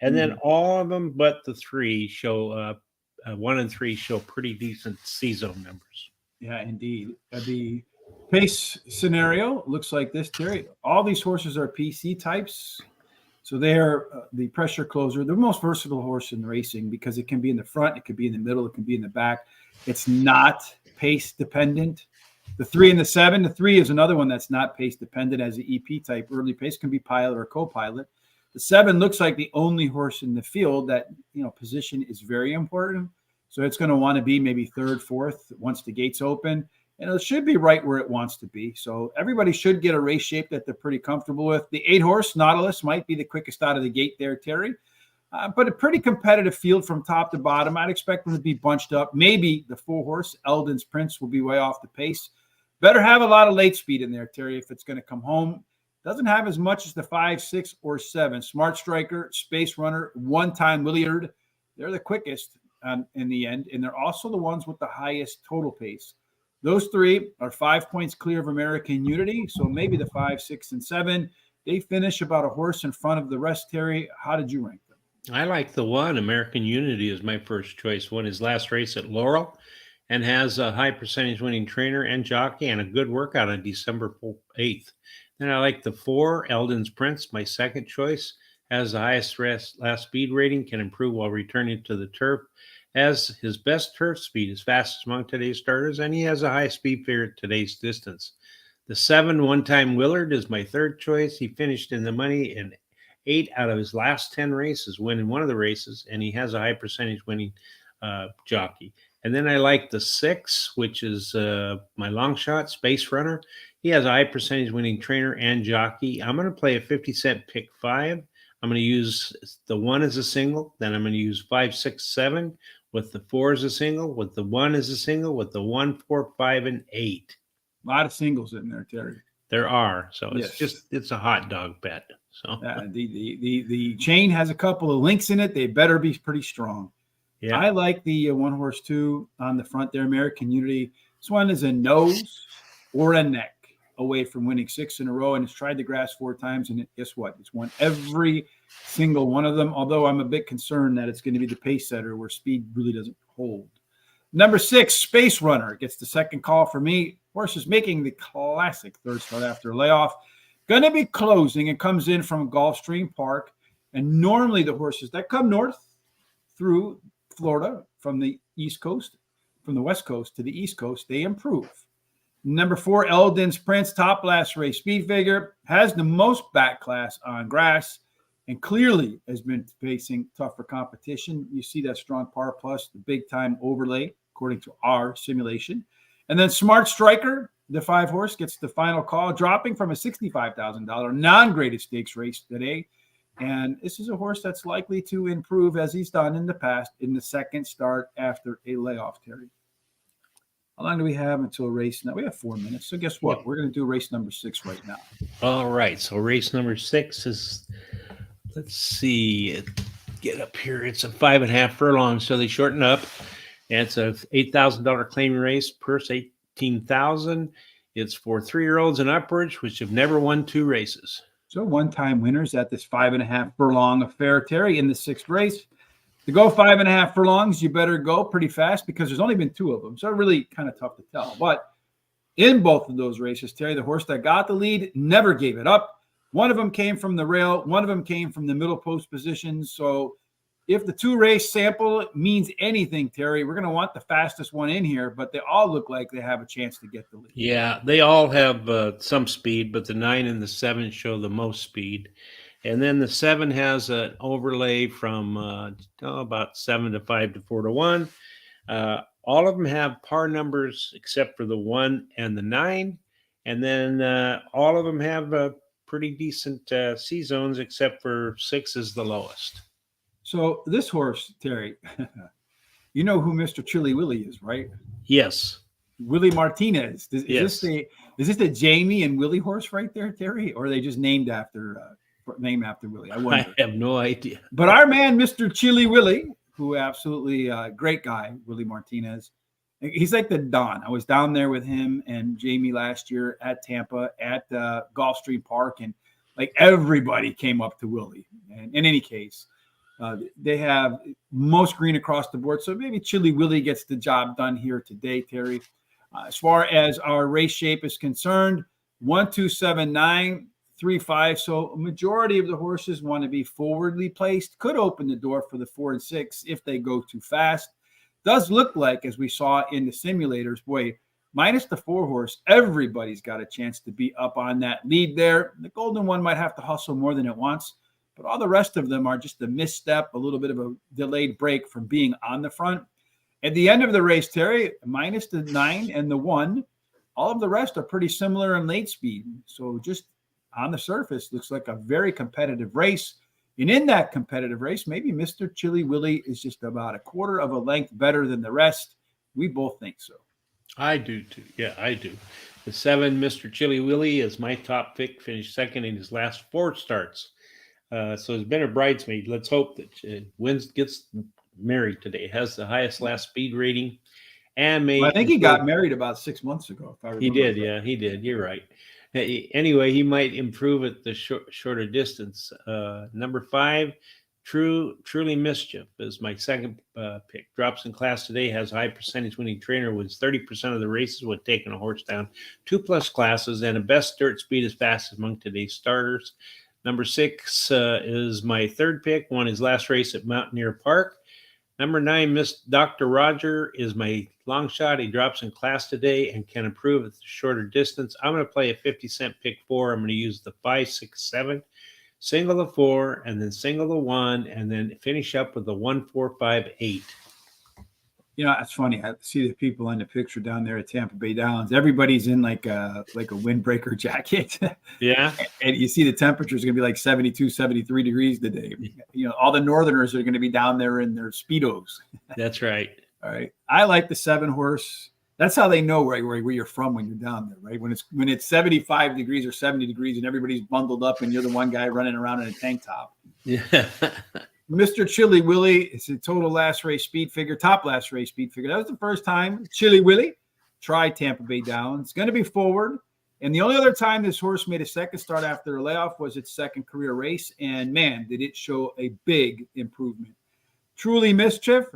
And then all of them but the 3 show 1 and 3 show pretty decent C-zone numbers. Yeah, indeed. The pace scenario looks like this, Terry. All these horses are PC types. So they're the pressure closer, the most versatile horse in racing because it can be in the front, it could be in the middle, it can be in the back. It's not pace dependent. The 3 and the 7, the 3 is another one that's not pace dependent as the EP type. Early pace can be pilot or co-pilot. The 7 looks like the only horse in the field that, position is very important. So it's going to want to be maybe 3rd, 4th once the gates open. And it should be right where it wants to be. So everybody should get a race shape that they're pretty comfortable with. The 8-horse Nautilus might be the quickest out of the gate there, Terry. But a pretty competitive field from top to bottom. I'd expect them to be bunched up. Maybe the 4-horse Eldon's Prince will be way off the pace. Better have a lot of late speed in there, Terry, if it's going to come home. Doesn't have as much as the 5, 6, or 7. Smart Striker, Space Runner, One-Time Williard. They're the quickest in the end. And they're also the ones with the highest total pace. Those 3 are 5 points clear of American Unity. So maybe the 5, 6, and 7, they finish about a horse in front of the rest, Terry. How did you rank them? I like the 1. American Unity is my first choice. Won his last race at Laurel and has a high percentage winning trainer and jockey and a good workout on December 8th. Then I like the 4, Eldon's Prince, my second choice. Has the highest last speed rating, can improve while returning to the turf. Has his best turf speed, is fastest among today's starters, and he has a high speed figure at today's distance. The 7, One-Time Willard, is my third choice. He finished in the money in 8 out of his last 10 races, winning one of the races, and he has a high percentage winning jockey. And then I like the 6, which is my long shot, Space Runner. He has a high percentage winning trainer and jockey. I'm going to play a 50-cent pick 5. I'm going to use the 1 as a single. Then I'm going to use 5, 6, 7 with the 4 as a single, with the 1 as a single, with the 1, 4, 5, and 8. A lot of singles in there, Terry. There are. So it's a hot dog bet. So the chain has a couple of links in it. They better be pretty strong. Yeah, I like the 1-horse 2 on the front there, American Unity. This one is a nose or a neck away from winning 6 in a row, and it's tried the grass 4 times, and guess what? It's won every single one of them, although I'm a bit concerned that it's going to be the pace setter where speed really doesn't hold. Number 6, Space Runner, gets the second call for me. Horse is making the classic third start after a layoff. Going to be closing and comes in from Gulfstream Park, and normally the horses that come north through Florida from the West Coast to the East Coast, they improve. Number 4, Eldon's Prince, top last race speed figure, has the most back class on grass and clearly has been facing tougher competition. You see that strong par plus, the big time overlay, according to our simulation. And then Smart Striker, the 5 horse, gets the final call, dropping from a $65,000 non-graded stakes race today. And this is a horse that's likely to improve as he's done in the past in the second start after a layoff, Terry. How long do we have until race? Now we have 4 minutes. So guess what? We're going to do race number 6 right now. All right. So race number 6 is, let's see, get up here. It's a 5.5 furlong. So they shorten up. And it's a $8,000 claiming race, purse $18,000. It's for 3-year-olds and upwards, which have never won 2 races. So one-time winners at this 5.5 furlong affair, Terry, in the 6th race. To go 5.5 furlongs, you better go pretty fast because there's only been 2 of them. So really kind of tough to tell. But in both of those races, Terry, the horse that got the lead never gave it up. One of them came from the rail. One of them came from the middle post position. So if the 2-race sample means anything, Terry, we're going to want the fastest one in here, but they all look like they have a chance to get the lead. Yeah, they all have some speed, but the 9 and the 7 show the most speed. And then the 7 has an overlay from about 7 to 5 to 4 to 1. All of them have par numbers except for the 1 and the 9. And then all of them have pretty decent C zones except for 6 is the lowest. So this horse, Terry, you know who Mr. Chili Willie is, right? Yes. Willie Martinez. Yes. Is this the Jamie and Willie horse right there, Terry? Or are they just named after Willie? I wonder. I have no idea. But our man, Mr. Chili Willie, who absolutely great guy, Willie Martinez. He's like the Don. I was down there with him and Jamie last year at Tampa at Gulfstream Park, and like everybody came up to Willie. And in any case, they have most green across the board. So maybe Chili Willie gets the job done here today, Terry. As far as our race shape is concerned, 1, 2, 7, 9, 3, 5. So a majority of the horses want to be forwardly placed. Could open the door for the 4 and 6 if they go too fast. Does look like, as we saw in the simulators, boy, minus the 4 horse, everybody's got a chance to be up on that lead there. The Golden One might have to hustle more than it wants, but all the rest of them are just a misstep, a little bit of a delayed break from being on the front. At the end of the race, Terry, minus the 9 and the 1, all of the rest are pretty similar in late speed. So just on the surface, looks like a very competitive race. And in that competitive race, maybe Mr. Chili Willie is just about a quarter of a length better than the rest. We both think so. I do too. Yeah, I do. The 7, Mr. Chili Willie, is my top pick, finished second in his last 4 starts. So he's been a bridesmaid. Let's hope that wins, gets married today. Has the highest last speed rating. And I think he got married about 6 months ago. If I remember. He did, yeah, he did. You're right. Anyway, he might improve at the shorter distance. Number 5, Truly Mischief is my second pick. Drops in class today, has a high percentage winning trainer, wins 30% of the races when taking a horse down 2+ classes, and a best dirt speed as fast among today's starters. Number 6 is my third pick, won his last race at Mountaineer Park. Number 9, Miss Dr. Roger, is my long shot. He drops in class today and can improve at the shorter distance. I'm going to play a 50-cent pick 4. I'm going to use the 5, 6, 7, single the 4, and then single the 1, and then finish up with the 1, 4, 5, 8. You know, it's funny. I see the people in the picture down there at Tampa Bay Downs. Everybody's in like a windbreaker jacket. Yeah. And you see the temperature is going to be like 72, 73 degrees today. You know, all the Northerners are going to be down there in their Speedos. That's right. All right. I like the 7 horse. That's how they know where you're from when you're down there, right? When it's 75 degrees or 70 degrees and everybody's bundled up and you're the one guy running around in a tank top. Yeah. Mr. Chili Willie is a total last race speed figure, top last race speed figure. That was the first time Chili Willie tried Tampa Bay Downs. It's going to be forward. And the only other time this horse made a second start after a layoff was its second career race. And man, did it show a big improvement. Truly Mischief.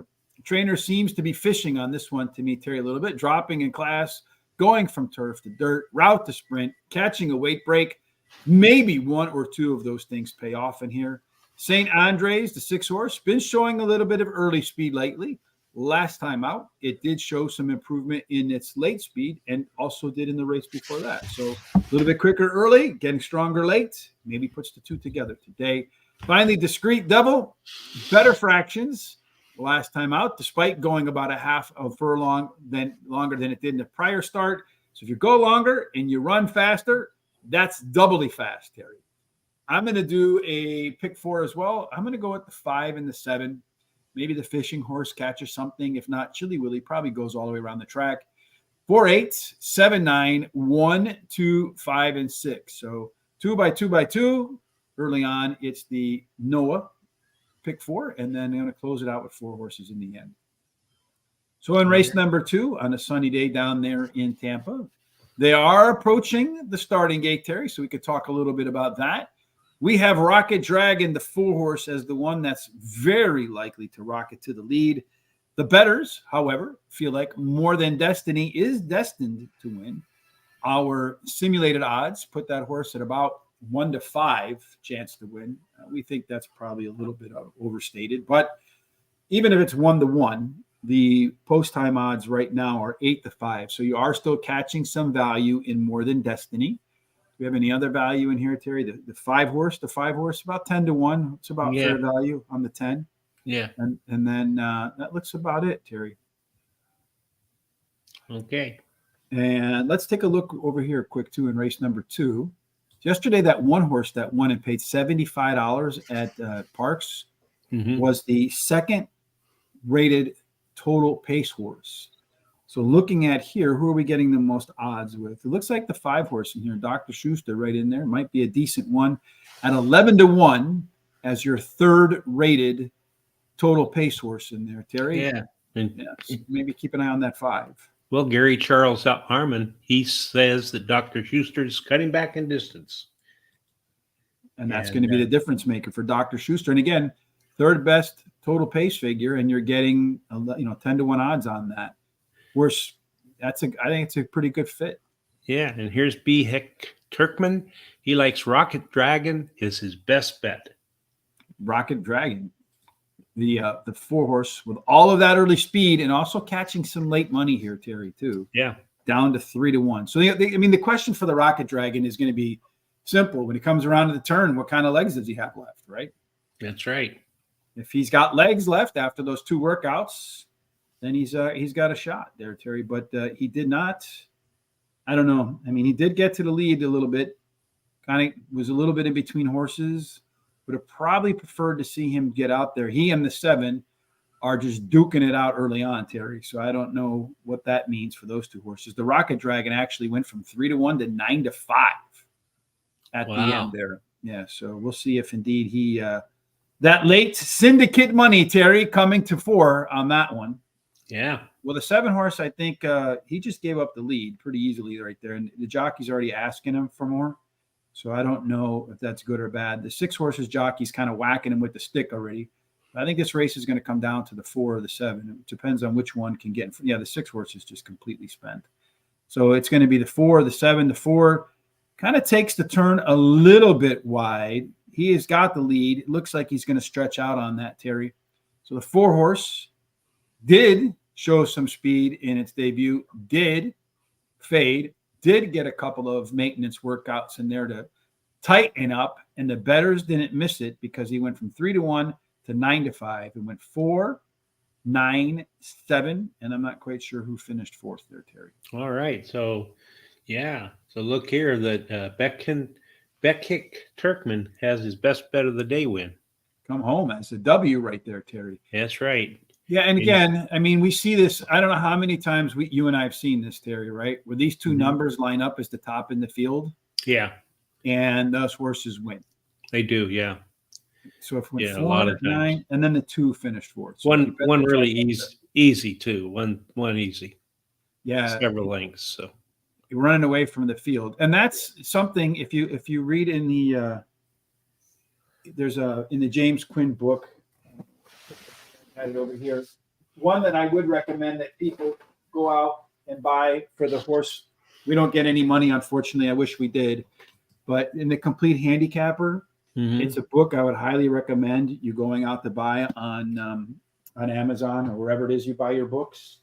Trainer seems to be fishing on this one to me, Terry, a little bit, dropping in class, going from turf to dirt, route to sprint, catching a weight break. Maybe 1 or 2 of those things pay off in here. St. Andres, the 6 horse, been showing a little bit of early speed lately. last time out. It did show some improvement in its late speed and also did in the race before that. So a little bit quicker early, getting stronger late, maybe puts the two together today. Finally, Discreet Devil, better fractions last time out, despite going about a half a furlong longer than it did in the prior start. So if you go longer and you run faster, that's doubly fast, Terry. I'm going to do a pick 4 as well. I'm going to go with the 5 and the 7. Maybe the fishing horse catches something. If not, Chili Willy probably goes all the way around the track. 4, 8, 7, 9, 1, 2, 5, and 6. So 2 by 2 by 2. Early on, it's the Noah pick 4, and then I'm going to close it out with 4 horses in the end. So in race number 2, on a sunny day down there in Tampa, they are approaching the starting gate, Terry, so we could talk a little bit about that. We have Rocket Dragon, the 4 horse, as the one that's very likely to rocket to the lead. The bettors, however, feel like More Than Destiny is destined to win. Our simulated odds put that horse at about 1 to 5 chance to win. We think that's probably a little bit overstated, but even if it's 1 to 1, the post-time odds right now are 8 to 5. So you are still catching some value in More Than Destiny. Do we have any other value in here, Terry? The 5 horse, about 10 to 1. It's about fair value on the 10. Yeah. And then that looks about it, Terry. Okay. And let's take a look over here quick, too, in race number 2. Yesterday, that 1 horse that won and paid $75 at Parks was the second rated total pace horse. So looking at here, who are we getting the most odds with? It looks like the 5 horse in here, Dr. Schuster right in there. Might be a decent one at 11 to 1 as your 3rd rated total pace horse in there, Terry. Yeah. So maybe keep an eye on that 5. Well, Gary Charles Harmon, he says that Dr. Schuster is cutting back in distance. And that's going to be the difference maker for Dr. Schuster. And again, 3rd best total pace figure, and you're getting 10 to 1 odds on that. I think it's a pretty good fit. Yeah, and here's B. Heck Turkman. He likes Rocket Dragon is his best bet. Rocket Dragon, the 4 horse with all of that early speed and also catching some late money here, Terry, too. Yeah, down to 3 to 1. So the question for the Rocket Dragon is going to be simple. When he comes around to the turn, what kind of legs does he have left, right? That's right. If he's got legs left after those 2 workouts, then he's got a shot there, Terry. But he did not. I don't know. I mean, he did get to the lead a little bit. Kind of was a little bit in between horses. Would have probably preferred to see him get out there. He and the 7 are just duking it out early on, Terry. So I don't know what that means for those 2 horses. The Rocket Dragon actually went from 3 to 1 to 9 to 5 at the end there. Yeah. So we'll see if indeed he that late syndicate money, Terry, coming to 4 on that one. Yeah. Well, the 7 horse, I think he just gave up the lead pretty easily right there. And the jockey's already asking him for more. So I don't know if that's good or bad. The 6 horses jockey's kind of whacking him with the stick already. But I think this race is going to come down to the 4 or the 7. It depends on which one can get. The 6 horse is just completely spent. So it's going to be the 4, the 7, the 4. Kind of takes the turn a little bit wide. He has got the lead. It looks like he's going to stretch out on that, Terry. So the 4 horse did show some speed in its debut, did fade, did get a couple of maintenance workouts in there to tighten up, and the bettors didn't miss it because he went from 3 to 1 to 9 to 5. It went 4, 9, 7, and I'm not quite sure who finished 4th there, Terry. All right. So, So look here that Beckhick Turkman has his best bet of the day win. Come home as a W right there, Terry. That's right. Yeah, and again, I mean, we see this. I don't know how many times you and I have seen this, Terry, right? Where these 2 numbers line up as the top in the field. Yeah. And those horses win. They do, yeah. So if we went 4, 9, and then the 2 finished 4th. So one really easy too. One easy. Yeah. Several lengths. So you're running away from the field. And that's something if you read in the in the James Quinn book. I had it over here. One that I would recommend that people go out and buy for the horse. We don't get any money, unfortunately. I wish we did. But in the Complete Handicapper, it's a book I would highly recommend you going out to buy on on Amazon or wherever it is you buy your books.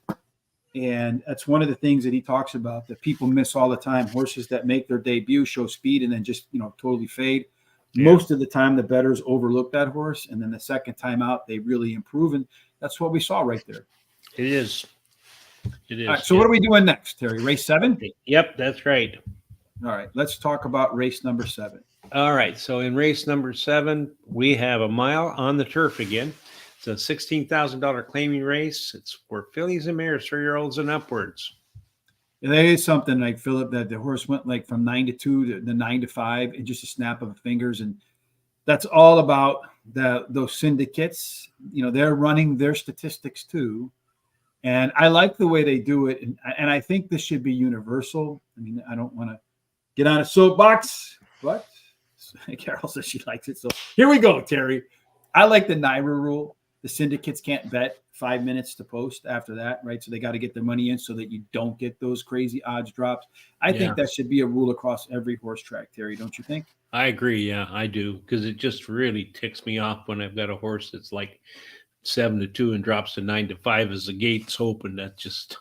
And that's one of the things that he talks about that people miss all the time. Horses that make their debut show speed and then just, totally fade. Yeah. Most of the time, the bettors overlook that horse. And then the second time out, they really improve. And that's what we saw right there. It is. It is. All right, so what are we doing next, Terry? Race 7? Yep, that's right. All right, let's talk about race number 7. All right, so in race number 7, we have a mile on the turf again. It's a $16,000 claiming race. It's for fillies and mares, 3-year-olds and upwards. And there is something like, Philip, that the horse went like from 9-2 to the 9-5 in just a snap of the fingers. And that's all about those syndicates. They're running their statistics too. And I like the way they do it. And I think this should be universal. I mean, I don't want to get on a soapbox, but Carol says she likes it. So here we go, Terry. I like the NYRA rule. The syndicates can't bet 5 minutes to post after that, right? So they got to get their money in so that you don't get those crazy odds drops. I think that should be a rule across every horse track, Terry. Don't you think? I agree. Yeah, I do. Because it just really ticks me off when I've got a horse that's like 7-2 and drops to 9-5 as the gates open. That just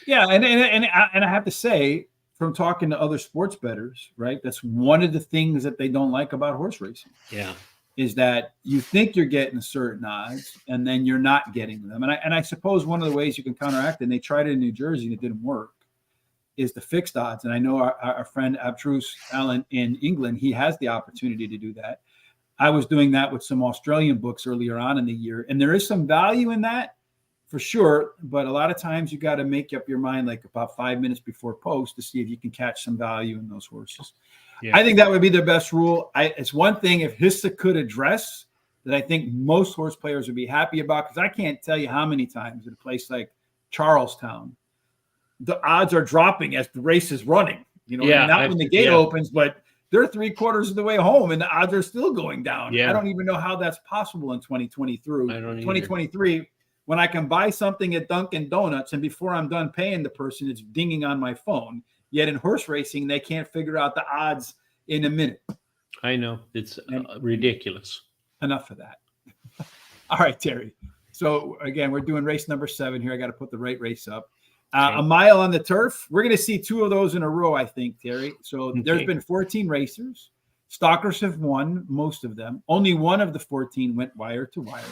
yeah. And I have to say, from talking to other sports bettors, right? That's one of the things that they don't like about horse racing. Yeah. Is that you think you're getting certain odds and then you're not getting them. And I suppose one of the ways you can counteract, and they tried it in New Jersey and it didn't work, is the fixed odds. And I know our friend Abtruse Allen in England, he has the opportunity to do that. I was doing that with some Australian books earlier on in the year. And there is some value in that for sure. But a lot of times you got to make up your mind like about 5 minutes before post to see if you can catch some value in those horses. Yeah. I think that would be the best rule. It's one thing if HISA could address that I think most horse players would be happy about, because I can't tell you how many times at a place like Charlestown, the odds are dropping as the race is running. Not when the gate opens, but they're 3/4 of the way home and the odds are still going down. Yeah. I don't even know how that's possible in 2023. I don't either. 2023, when I can buy something at Dunkin' Donuts and before I'm done paying the person, it's dinging on my phone. Yet in horse racing, they can't figure out the odds in a minute. I know. It's ridiculous. Enough of that. All right, Terry. So, again, we're doing race number 7 here. I got to put the right race up. Okay. A mile on the turf. We're going to see 2 of those in a row, I think, Terry. So there's been 14 racers. Stalkers have won most of them. Only one of the 14 went wire to wire.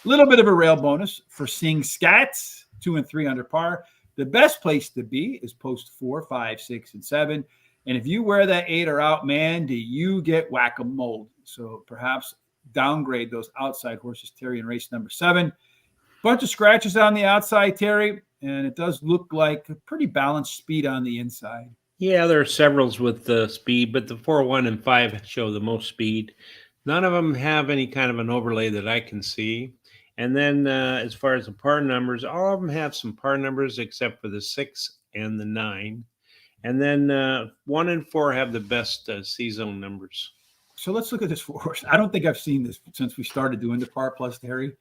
A little bit of a rail bonus for Sing Scats, 2 and 3 under par. The best place to be is post 4, 5, 6, and 7. And if you wear that 8 or out, man, do you get whack-a-mole. So perhaps downgrade those outside horses, Terry, in race number 7. Bunch of scratches on the outside, Terry, and it does look like a pretty balanced speed on the inside. Yeah, there are severals with the speed, but the 4, 1, and 5 show the most speed. None of them have any kind of an overlay that I can see. And then as far as the par numbers, all of them have some par numbers except for the 6 and the 9. And then 1 and 4 have the best seasonal numbers. So let's look at this horse. I don't think I've seen this since we started doing the par plus, Terry.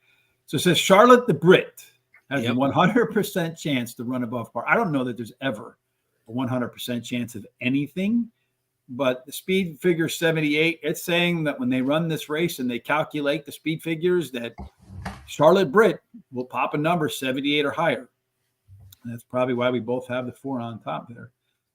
So it says Charlotte the Brit has a 100% chance to run above par. I don't know that there's ever a 100% chance of anything, but the speed figure 78, it's saying that when they run this race and they calculate the speed figures that Charlotte Brit will pop a number 78 or higher. And that's probably why we both have the 4 on top there.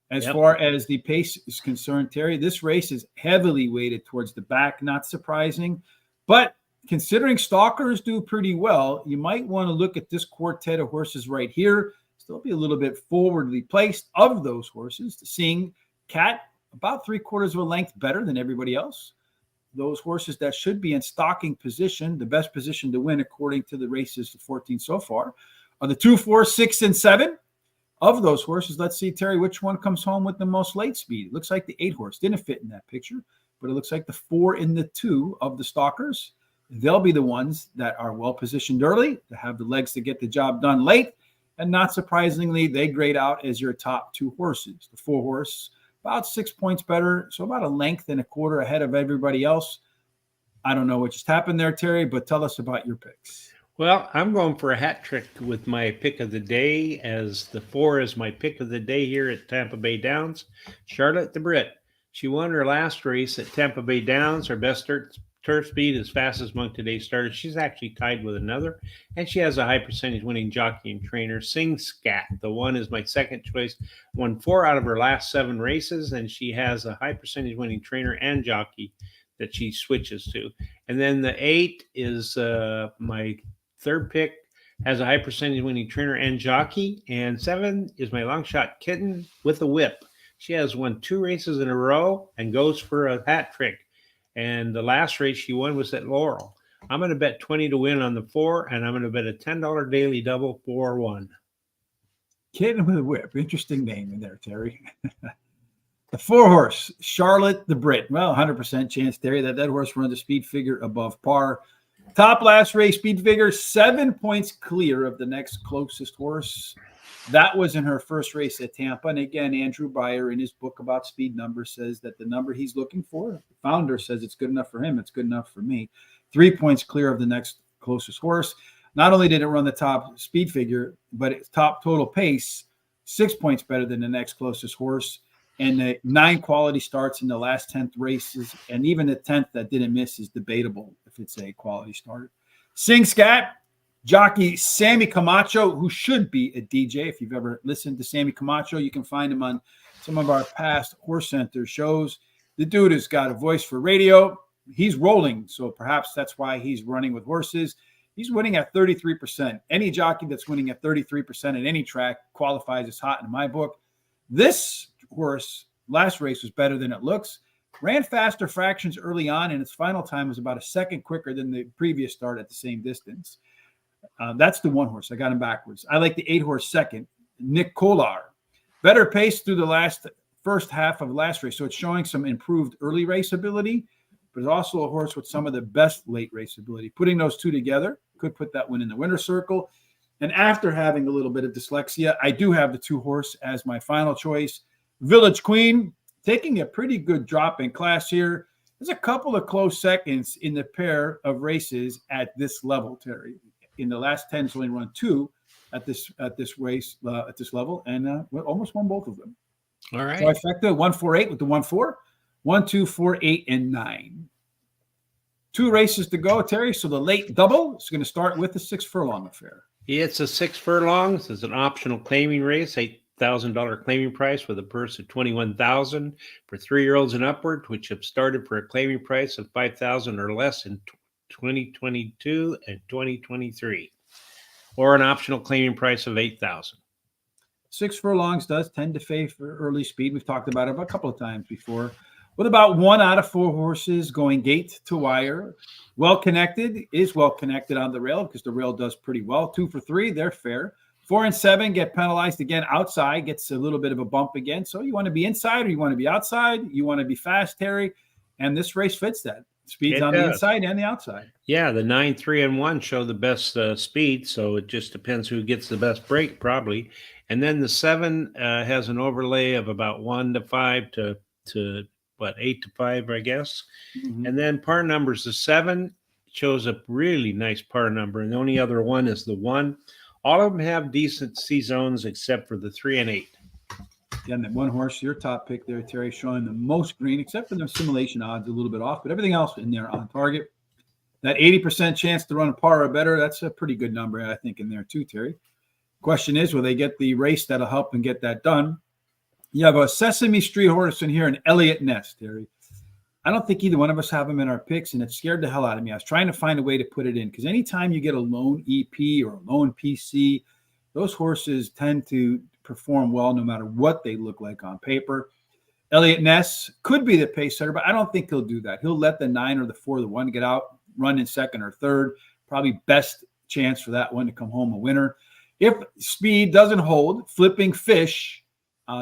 As far as the pace is concerned, Terry, this race is heavily weighted towards the back, not surprising. But considering stalkers do pretty well, you might want to look at this quartet of horses right here. Still be a little bit forwardly placed of those horses. Seeing Cat about 3/4 of a length better than everybody else. Those horses that should be in stalking position, the best position to win according to the races, the 14 so far, are the 2, 4, 6, and 7. Of those horses, let's see, Terry, which one comes home with the most late speed? It looks like the 8 horse didn't fit in that picture, but it looks like the 4 and the 2 of the stalkers. They'll be the ones that are well positioned early to have the legs to get the job done late. And not surprisingly, they grade out as your top 2 horses. The 4 horse, about 6 points better, so about a length and a quarter ahead of everybody else. I don't know what just happened there, Terry, but tell us about your picks. Well, I'm going for a hat trick with my pick of the day, as the 4 is my pick of the day here at Tampa Bay Downs. Charlotte the Brit. She won her last race at Tampa Bay Downs. Her best turf speed is fastest among today's starters. She's actually tied with another, and she has a high percentage winning jockey and trainer. Sing Scat, the one is my second choice. Won 4 out of her last 7 races, and she has a high percentage winning trainer and jockey that she switches to. And then the 8 is my third pick. Has a high percentage winning trainer and jockey. And 7 is my long shot Kitten with a whip. She has won 2 races in a row and goes for a hat trick. And the last race she won was at Laurel. I'm going to bet 20 to win on the 4, and I'm going to bet a $10 daily double 4-1. Kitten with a whip. Interesting name in there, Terry. The 4 horse, Charlotte the Brit. Well, 100% chance, Terry, that horse runs a speed figure above par. Top last race speed figure, 7 points clear of the next closest horse. That was in her first race at Tampa. And again, Andrew Beyer in his book about speed numbers says that the number he's looking for, the founder says it's good enough for him, it's good enough for me. 3 points clear of the next closest horse. Not only did it run the top speed figure, but its top total pace, 6 points better than the next closest horse. And the 9 quality starts in the last 10th races. And even the 10th that didn't miss is debatable if it's a quality starter. Sing Scat, jockey Sammy Camacho, who should be a DJ. If you've ever listened to Sammy Camacho, you can find him on some of our past Horse Center shows. The dude has got a voice for radio. He's rolling, so perhaps that's why he's running with horses. He's winning at 33%. Any jockey that's winning at 33% at any track qualifies as hot in my book. This horse, last race, was better than it looks. Ran faster fractions early on, and its final time was about a second quicker than the previous start at the same distance. That's the 1 horse. I got him backwards. I like the 8 horse second, Nick Kolar. Better pace through the first half of last race, so it's showing some improved early race ability, but it's also a horse with some of the best late race ability. Putting those 2 together could put that one in the winner's circle. And after having a little bit of dyslexia, I do have the 2 horse as my final choice. Village Queen, taking a pretty good drop in class here. There's a couple of close seconds in the pair of races at this level, Terry. In the last 10, it's only run 2 at this race, at this level, and almost won both of them. All right. Trifecta, 1-4-8 with the 1-4, 1, 2, 4, 8, and 9. 2 races to go, Terry. So the late double is going to start with the 6 furlong affair. It's a 6 furlongs. It's an optional claiming race, $8,000 claiming price with a purse of $21,000 for 3-year-olds and upward, which have started for a claiming price of $5,000 or less in 2022 and 2023, or an optional claiming price of $8,000. 6 furlongs does tend to favor early speed. We've talked about it a couple of times before. With about 1 out of 4 horses going gate to wire, well connected on the rail because the rail does pretty well. 2 for 3, they're fair. 4 and 7 get penalized again outside, gets a little bit of a bump again. So you want to be inside or you want to be outside? You want to be fast, Terry. And this race fits that. Speeds on the inside and the outside. Yeah, the 9, 3, and 1 show the best speed, so it just depends who gets the best break, probably. And then the 7 has an overlay of about 1 to 5 to 8 to 5, I guess. Mm-hmm. And then par numbers, the 7 shows a really nice par number, and the only other one is the 1. All of them have decent C zones except for the 3 and 8. Again, that 1 horse, your top pick there, Terry, showing the most green, except for the simulation odds a little bit off, but everything else in there on target. That 80% chance to run a par or better, that's a pretty good number, I think, in there too, Terry. Question is, will they get the race that'll help them get that done? You have a Sesame Street horse in here, an Elliott Ness, Terry. I don't think either one of us have them in our picks, and it scared the hell out of me. I was trying to find a way to put it in, because anytime you get a lone EP or a lone PC, those horses tend to perform well no matter what they look like on paper. Elliott Ness could be the pace setter, but I don't think he'll do that. He'll let the 9 or the 4 or the 1 get out, run in second or third. Probably best chance for that one to come home a winner. If speed doesn't hold, Flipping Fish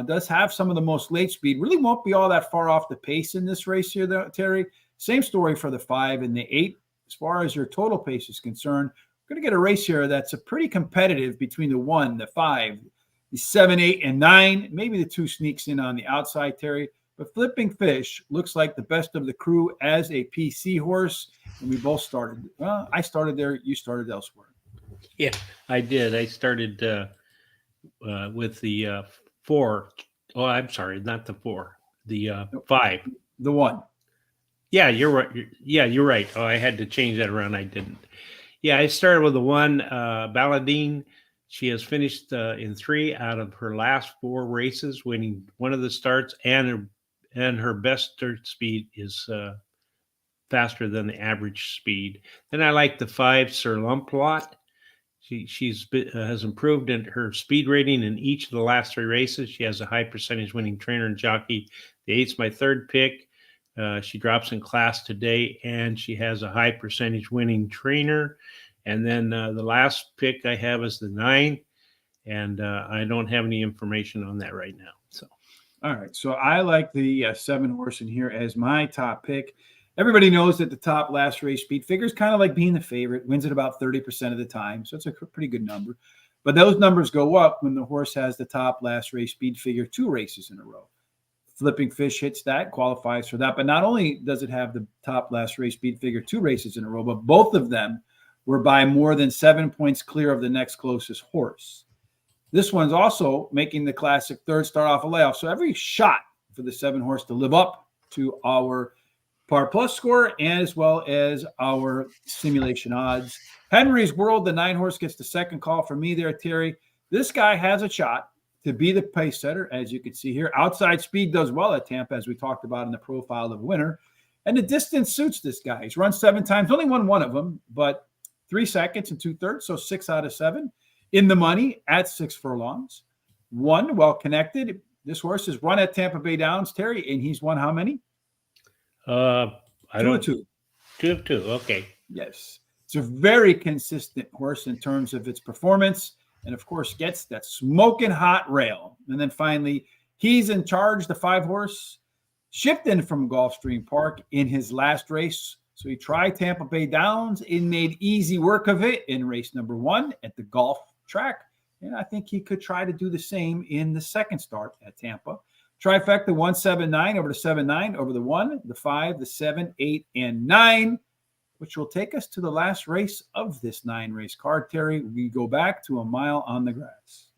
does have some of the most late speed. Really won't be all that far off the pace in this race here, though, Terry. Same story for the 5 and the 8. As far as your total pace is concerned, we're going to get a race here that's a pretty competitive between the 1, the 5, the 7, 8, and 9. Maybe the 2 sneaks in on the outside, Terry. But Flipping Fish looks like the best of the crew as a PC horse. And we both started. Well, I started there. You started elsewhere. Yeah, I did. I started with the 4. Oh, I'm sorry, not the 4. The 5. The 1. Yeah, you're right. You're right. Oh, I had to change that around. I didn't. Yeah, I started with the 1, Balladine. She has finished in 3 out of her last 4 races, winning one of the starts, and her best start speed is faster than the average speed. Then I like the 5, Sir Lumplot. Has improved in her speed rating in each of the last 3 races. She has a high percentage winning trainer and jockey. The 8's my third pick. She drops in class today, and she has a high percentage winning trainer. And then the last pick I have is the 9, and I don't have any information on that right now. So, all right. So I like the 7 horse in here as my top pick. Everybody knows that the top last race speed figure is kind of like being the favorite, wins it about 30% of the time. So it's a pretty good number. But those numbers go up when the horse has the top last race speed figure 2 races in a row. Flipping Fish hits that, qualifies for that. But not only does it have the top last race speed figure 2 races in a row, but both of them were by more than 7 points clear of the next closest horse. This one's also making the classic third start off a layoff. So every shot for the 7 horse to live up to our par plus score, and as well as our simulation odds. Henry's World, the 9 horse, gets the second call from me there, Terry. This guy has a shot to be the pace setter, as you can see here. Outside speed does well at Tampa, as we talked about in the profile of winner. And the distance suits this guy. He's run 7 times, only won 1 of them, but 3 seconds and 2/3, so 6 out of 7. In the money at 6 furlongs. 1, well connected. This horse has run at Tampa Bay Downs, Terry, and he's won how many? I 2 don't. of 2. 2 of 2. Okay. Yes. It's a very consistent horse in terms of its performance, and of course gets that smoking hot rail. And then finally, he's in charge, the 5 horse, shipped in from Gulfstream Park in his last race. So he tried Tampa Bay Downs and made easy work of it in race number 1 at the golf track. And I think he could try to do the same in the second start at Tampa. Trifecta 179 over the 7-9 over the 1, the 5, the 7, 8, and 9, which will take us to the last race of this 9 race card. Terry, we go back to a mile on the grass.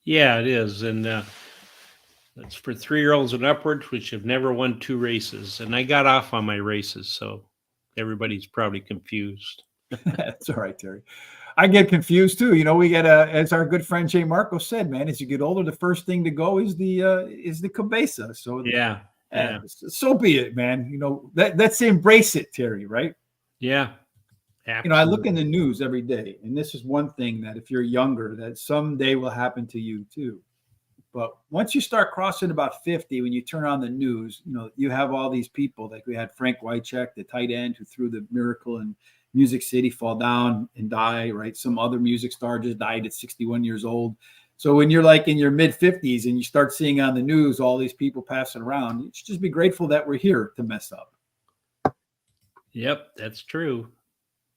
Yeah, it is. And that's for 3-year-olds and upwards, which have never won 2 races. And I got off on my races, so everybody's probably confused. That's all right, Terry. I get confused too. You know, we get as our good friend Jay Marco said, man, as you get older, the first thing to go is the cabeza. So yeah. So be it, man. You know, let's embrace it, Terry, right? Yeah. Absolutely. You know, I look in the news every day, and this is one thing that if you're younger, that someday will happen to you too. But once you start crossing about 50, when you turn on the news, you know, you have all these people, like we had Frank Wycheck, the tight end who threw the miracle in Music City, fall down and die, right? Some other music star just died at 61 years old. So when you're like in your mid 50s and you start seeing on the news all these people passing around, you should just be grateful that we're here to mess up. Yep, that's true.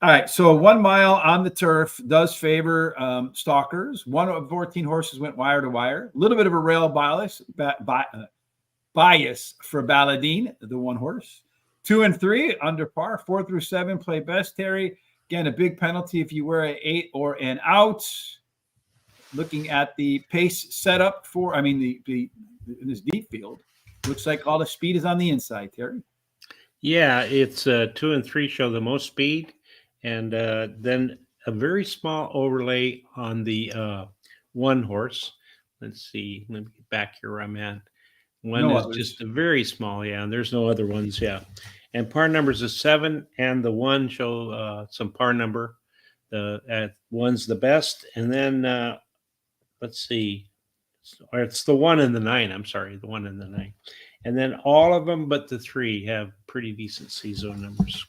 All right, so 1 mile on the turf does favor stalkers. 1 of 14 horses went wire to wire. A little bit of a rail bias for Balladine, the 1 horse. 2 and 3 under par. 4 through 7 play best, Terry. Again, a big penalty if you wear an 8 or an out. Looking at the pace setup the in this deep field, looks like all the speed is on the inside, Terry. Yeah, it's 2 and 3 show the most speed, and then a very small overlay on the 1 horse. Let's see. Let me get back here where I'm at. 1 is others. Just a very small, yeah, and there's no other ones, yeah. And par numbers is 7, and the 1 show some par number. The 1's the best, and then let's see, it's the 1 and the 9. I'm sorry, the 1 and the 9, and then all of them but the 3 have pretty decent C-zone numbers.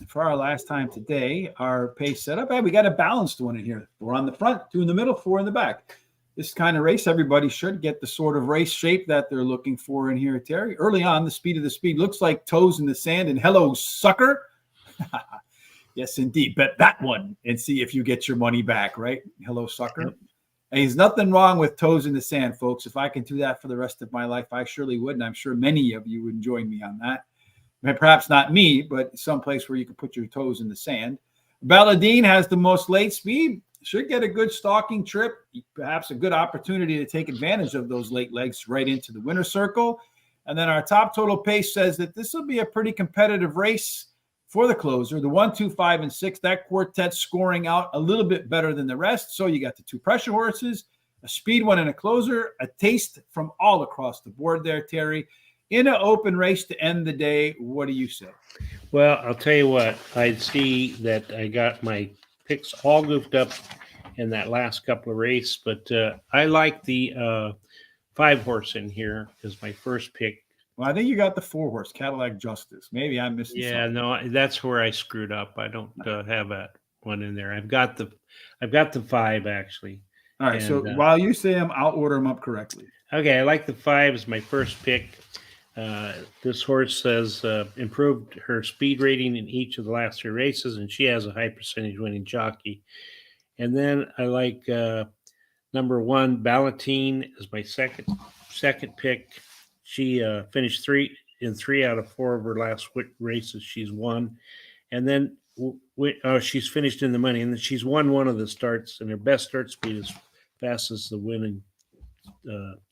For our last time today, our pace setup, we got a balanced one in here. 4 on the front, 2 in the middle, 4 in the back. This kind of race, everybody should get the sort of race shape that they're looking for in here, Terry. Early on, the speed of the speed looks like toes in the sand and hello, sucker. Yes, indeed. Bet that one and see if you get your money back, right? Hello, sucker. Yep. And there's nothing wrong with toes in the sand, folks. If I can do that for the rest of my life, I surely would. And I'm sure many of you would join me on that. Perhaps not me, but someplace where you can put your toes in the sand. Balladine has the most late speed. Should get a good stalking trip, perhaps a good opportunity to take advantage of those late legs right into the winner's circle. And then our top total pace says that this will be a pretty competitive race for the closer. The 1, 2, 5, and 6, that quartet scoring out a little bit better than the rest. So you got the 2 pressure horses, a speed one, and a closer, a taste from all across the board there, Terry. In an open race to end the day, what do you say? Well, I'll tell you what, I see that I got my picks all goofed up in that last couple of races, but I like the 5 horse in here as my first pick. Well, I think you got the 4 horse, Cadillac Justice. Maybe I'm missing something. No, that's where I screwed up. I don't have that one in there. I've got the 5 actually. All right, so while you say them, I'll order them up correctly. Okay, I like the 5 as my first pick. This horse has improved her speed rating in each of the last 3 races, and she has a high percentage winning jockey. And then I like number 1, Ballantine, as my second pick. She finished 3 out of 4 of her last races. She's won, and then she's finished in the money, and then she's won one of the starts, and her best start speed is fast as the winning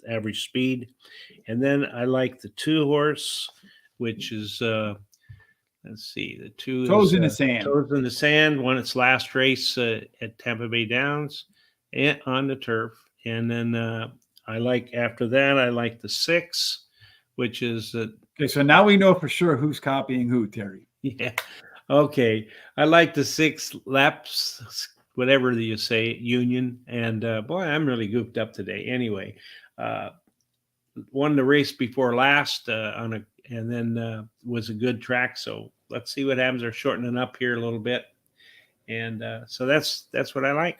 average speed. And then I like the 2 horse, which is let's see, the 2 Toes in the Sand. Toes in the Sand won its last race at Tampa Bay Downs and on the turf. And then I like the 6, which is okay. So now we know for sure who's copying who, Terry. Yeah. Okay. I like the 6 laps, whatever you say, Union. And boy, I'm really goofed up today. Anyway, won the race before last and then was a good track. So let's see what happens. They're shortening up here a little bit. And so that's what I like.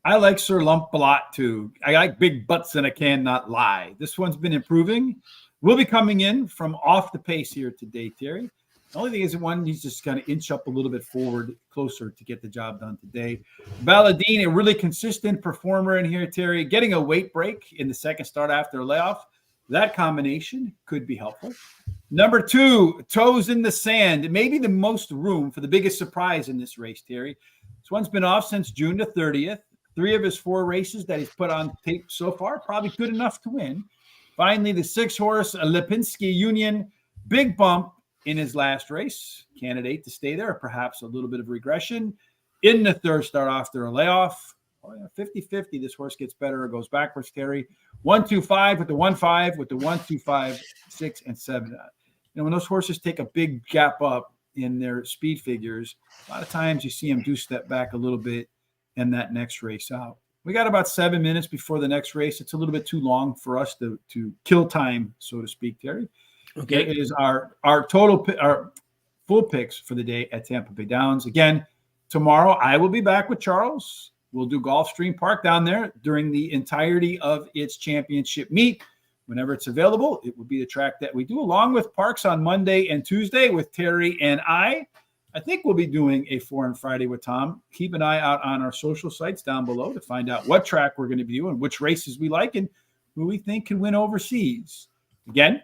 I like Sir Lump-a-Lot too. I like Big Butts and I Cannot Lie. This one's been improving. We'll be coming in from off the pace here today, Terry. The only thing is one needs to just kind of inch up a little bit forward, closer to get the job done today. Balladine, a really consistent performer in here, Terry, getting a weight break in the second start after a layoff. That combination could be helpful. Number 2, Toes in the Sand. Maybe the most room for the biggest surprise in this race, Terry. This one's been off since June the 30th. 3 of his 4 races that he's put on tape so far, probably good enough to win. Finally, the 6 horse, Lipinski Union, big bump in his last race. Candidate to stay there, perhaps a little bit of regression. In the third start after a layoff. 50-50, this horse gets better or goes backwards, Terry. 1, 2, 5 with the 1, 5 with the 1, 2, 5, 6, and 7. When those horses take a big gap up in their speed figures, a lot of times you see them do step back a little bit and that next race out. We got about 7 minutes before the next race. It's a little bit too long for us to kill time, so to speak, Terry. Okay. It is our full picks for the day at Tampa Bay Downs. Again, tomorrow I will be back with Charles. We'll do Gulfstream Park down there during the entirety of its championship meet. Whenever it's available, it will be the track that we do, along with Parks on Monday and Tuesday with Terry and I. I think we'll be doing a Foreign Friday with Tom. Keep an eye out on our social sites down below to find out what track we're going to be doing, which races we like, and who we think can win overseas. Again,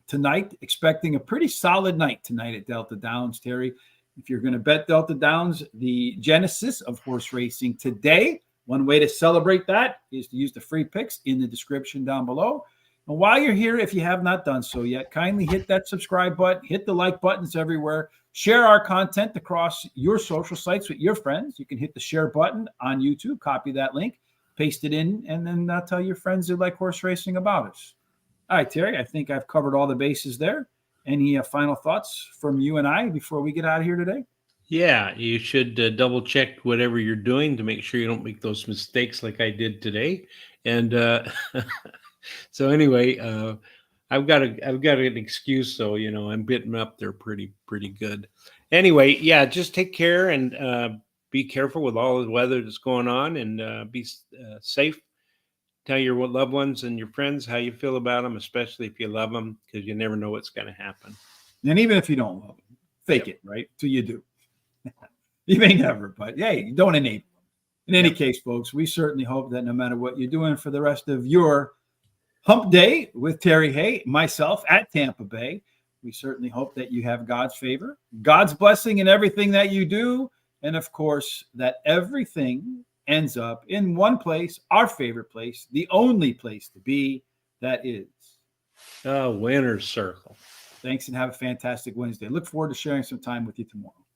tonight, expecting a pretty solid night tonight at Delta Downs, Terry. If you're going to bet Delta Downs, the genesis of horse racing today, one way to celebrate that is to use the free picks in the description down below. And while you're here, if you have not done so yet, kindly hit that subscribe button, hit the like buttons everywhere, share our content across your social sites with your friends. You can hit the share button on YouTube, copy that link, paste it in, and then tell your friends who like horse racing about us. All right, Terry, I think I've covered all the bases there. Any final thoughts from you and I before we get out of here today? Yeah, you should double check whatever you're doing to make sure you don't make those mistakes like I did today. And so anyway, I've got an excuse, so I'm bitten up there pretty good. Anyway, yeah, just take care and be careful with all the weather that's going on, and be safe. Tell your loved ones and your friends how you feel about them, especially if you love them, because you never know what's going to happen. And even if you don't love them, fake it, right? So you do. You may never, but hey, don't enable them. In any case, folks, we certainly hope that no matter what you're doing for the rest of your hump day with Terry Hay, myself at Tampa Bay, we certainly hope that you have God's favor, God's blessing in everything that you do, and of course, that everything ends up in one place, our favorite place, the only place to be, that is Winner's circle. Thanks and have a fantastic Wednesday. Look forward to sharing some time with you tomorrow.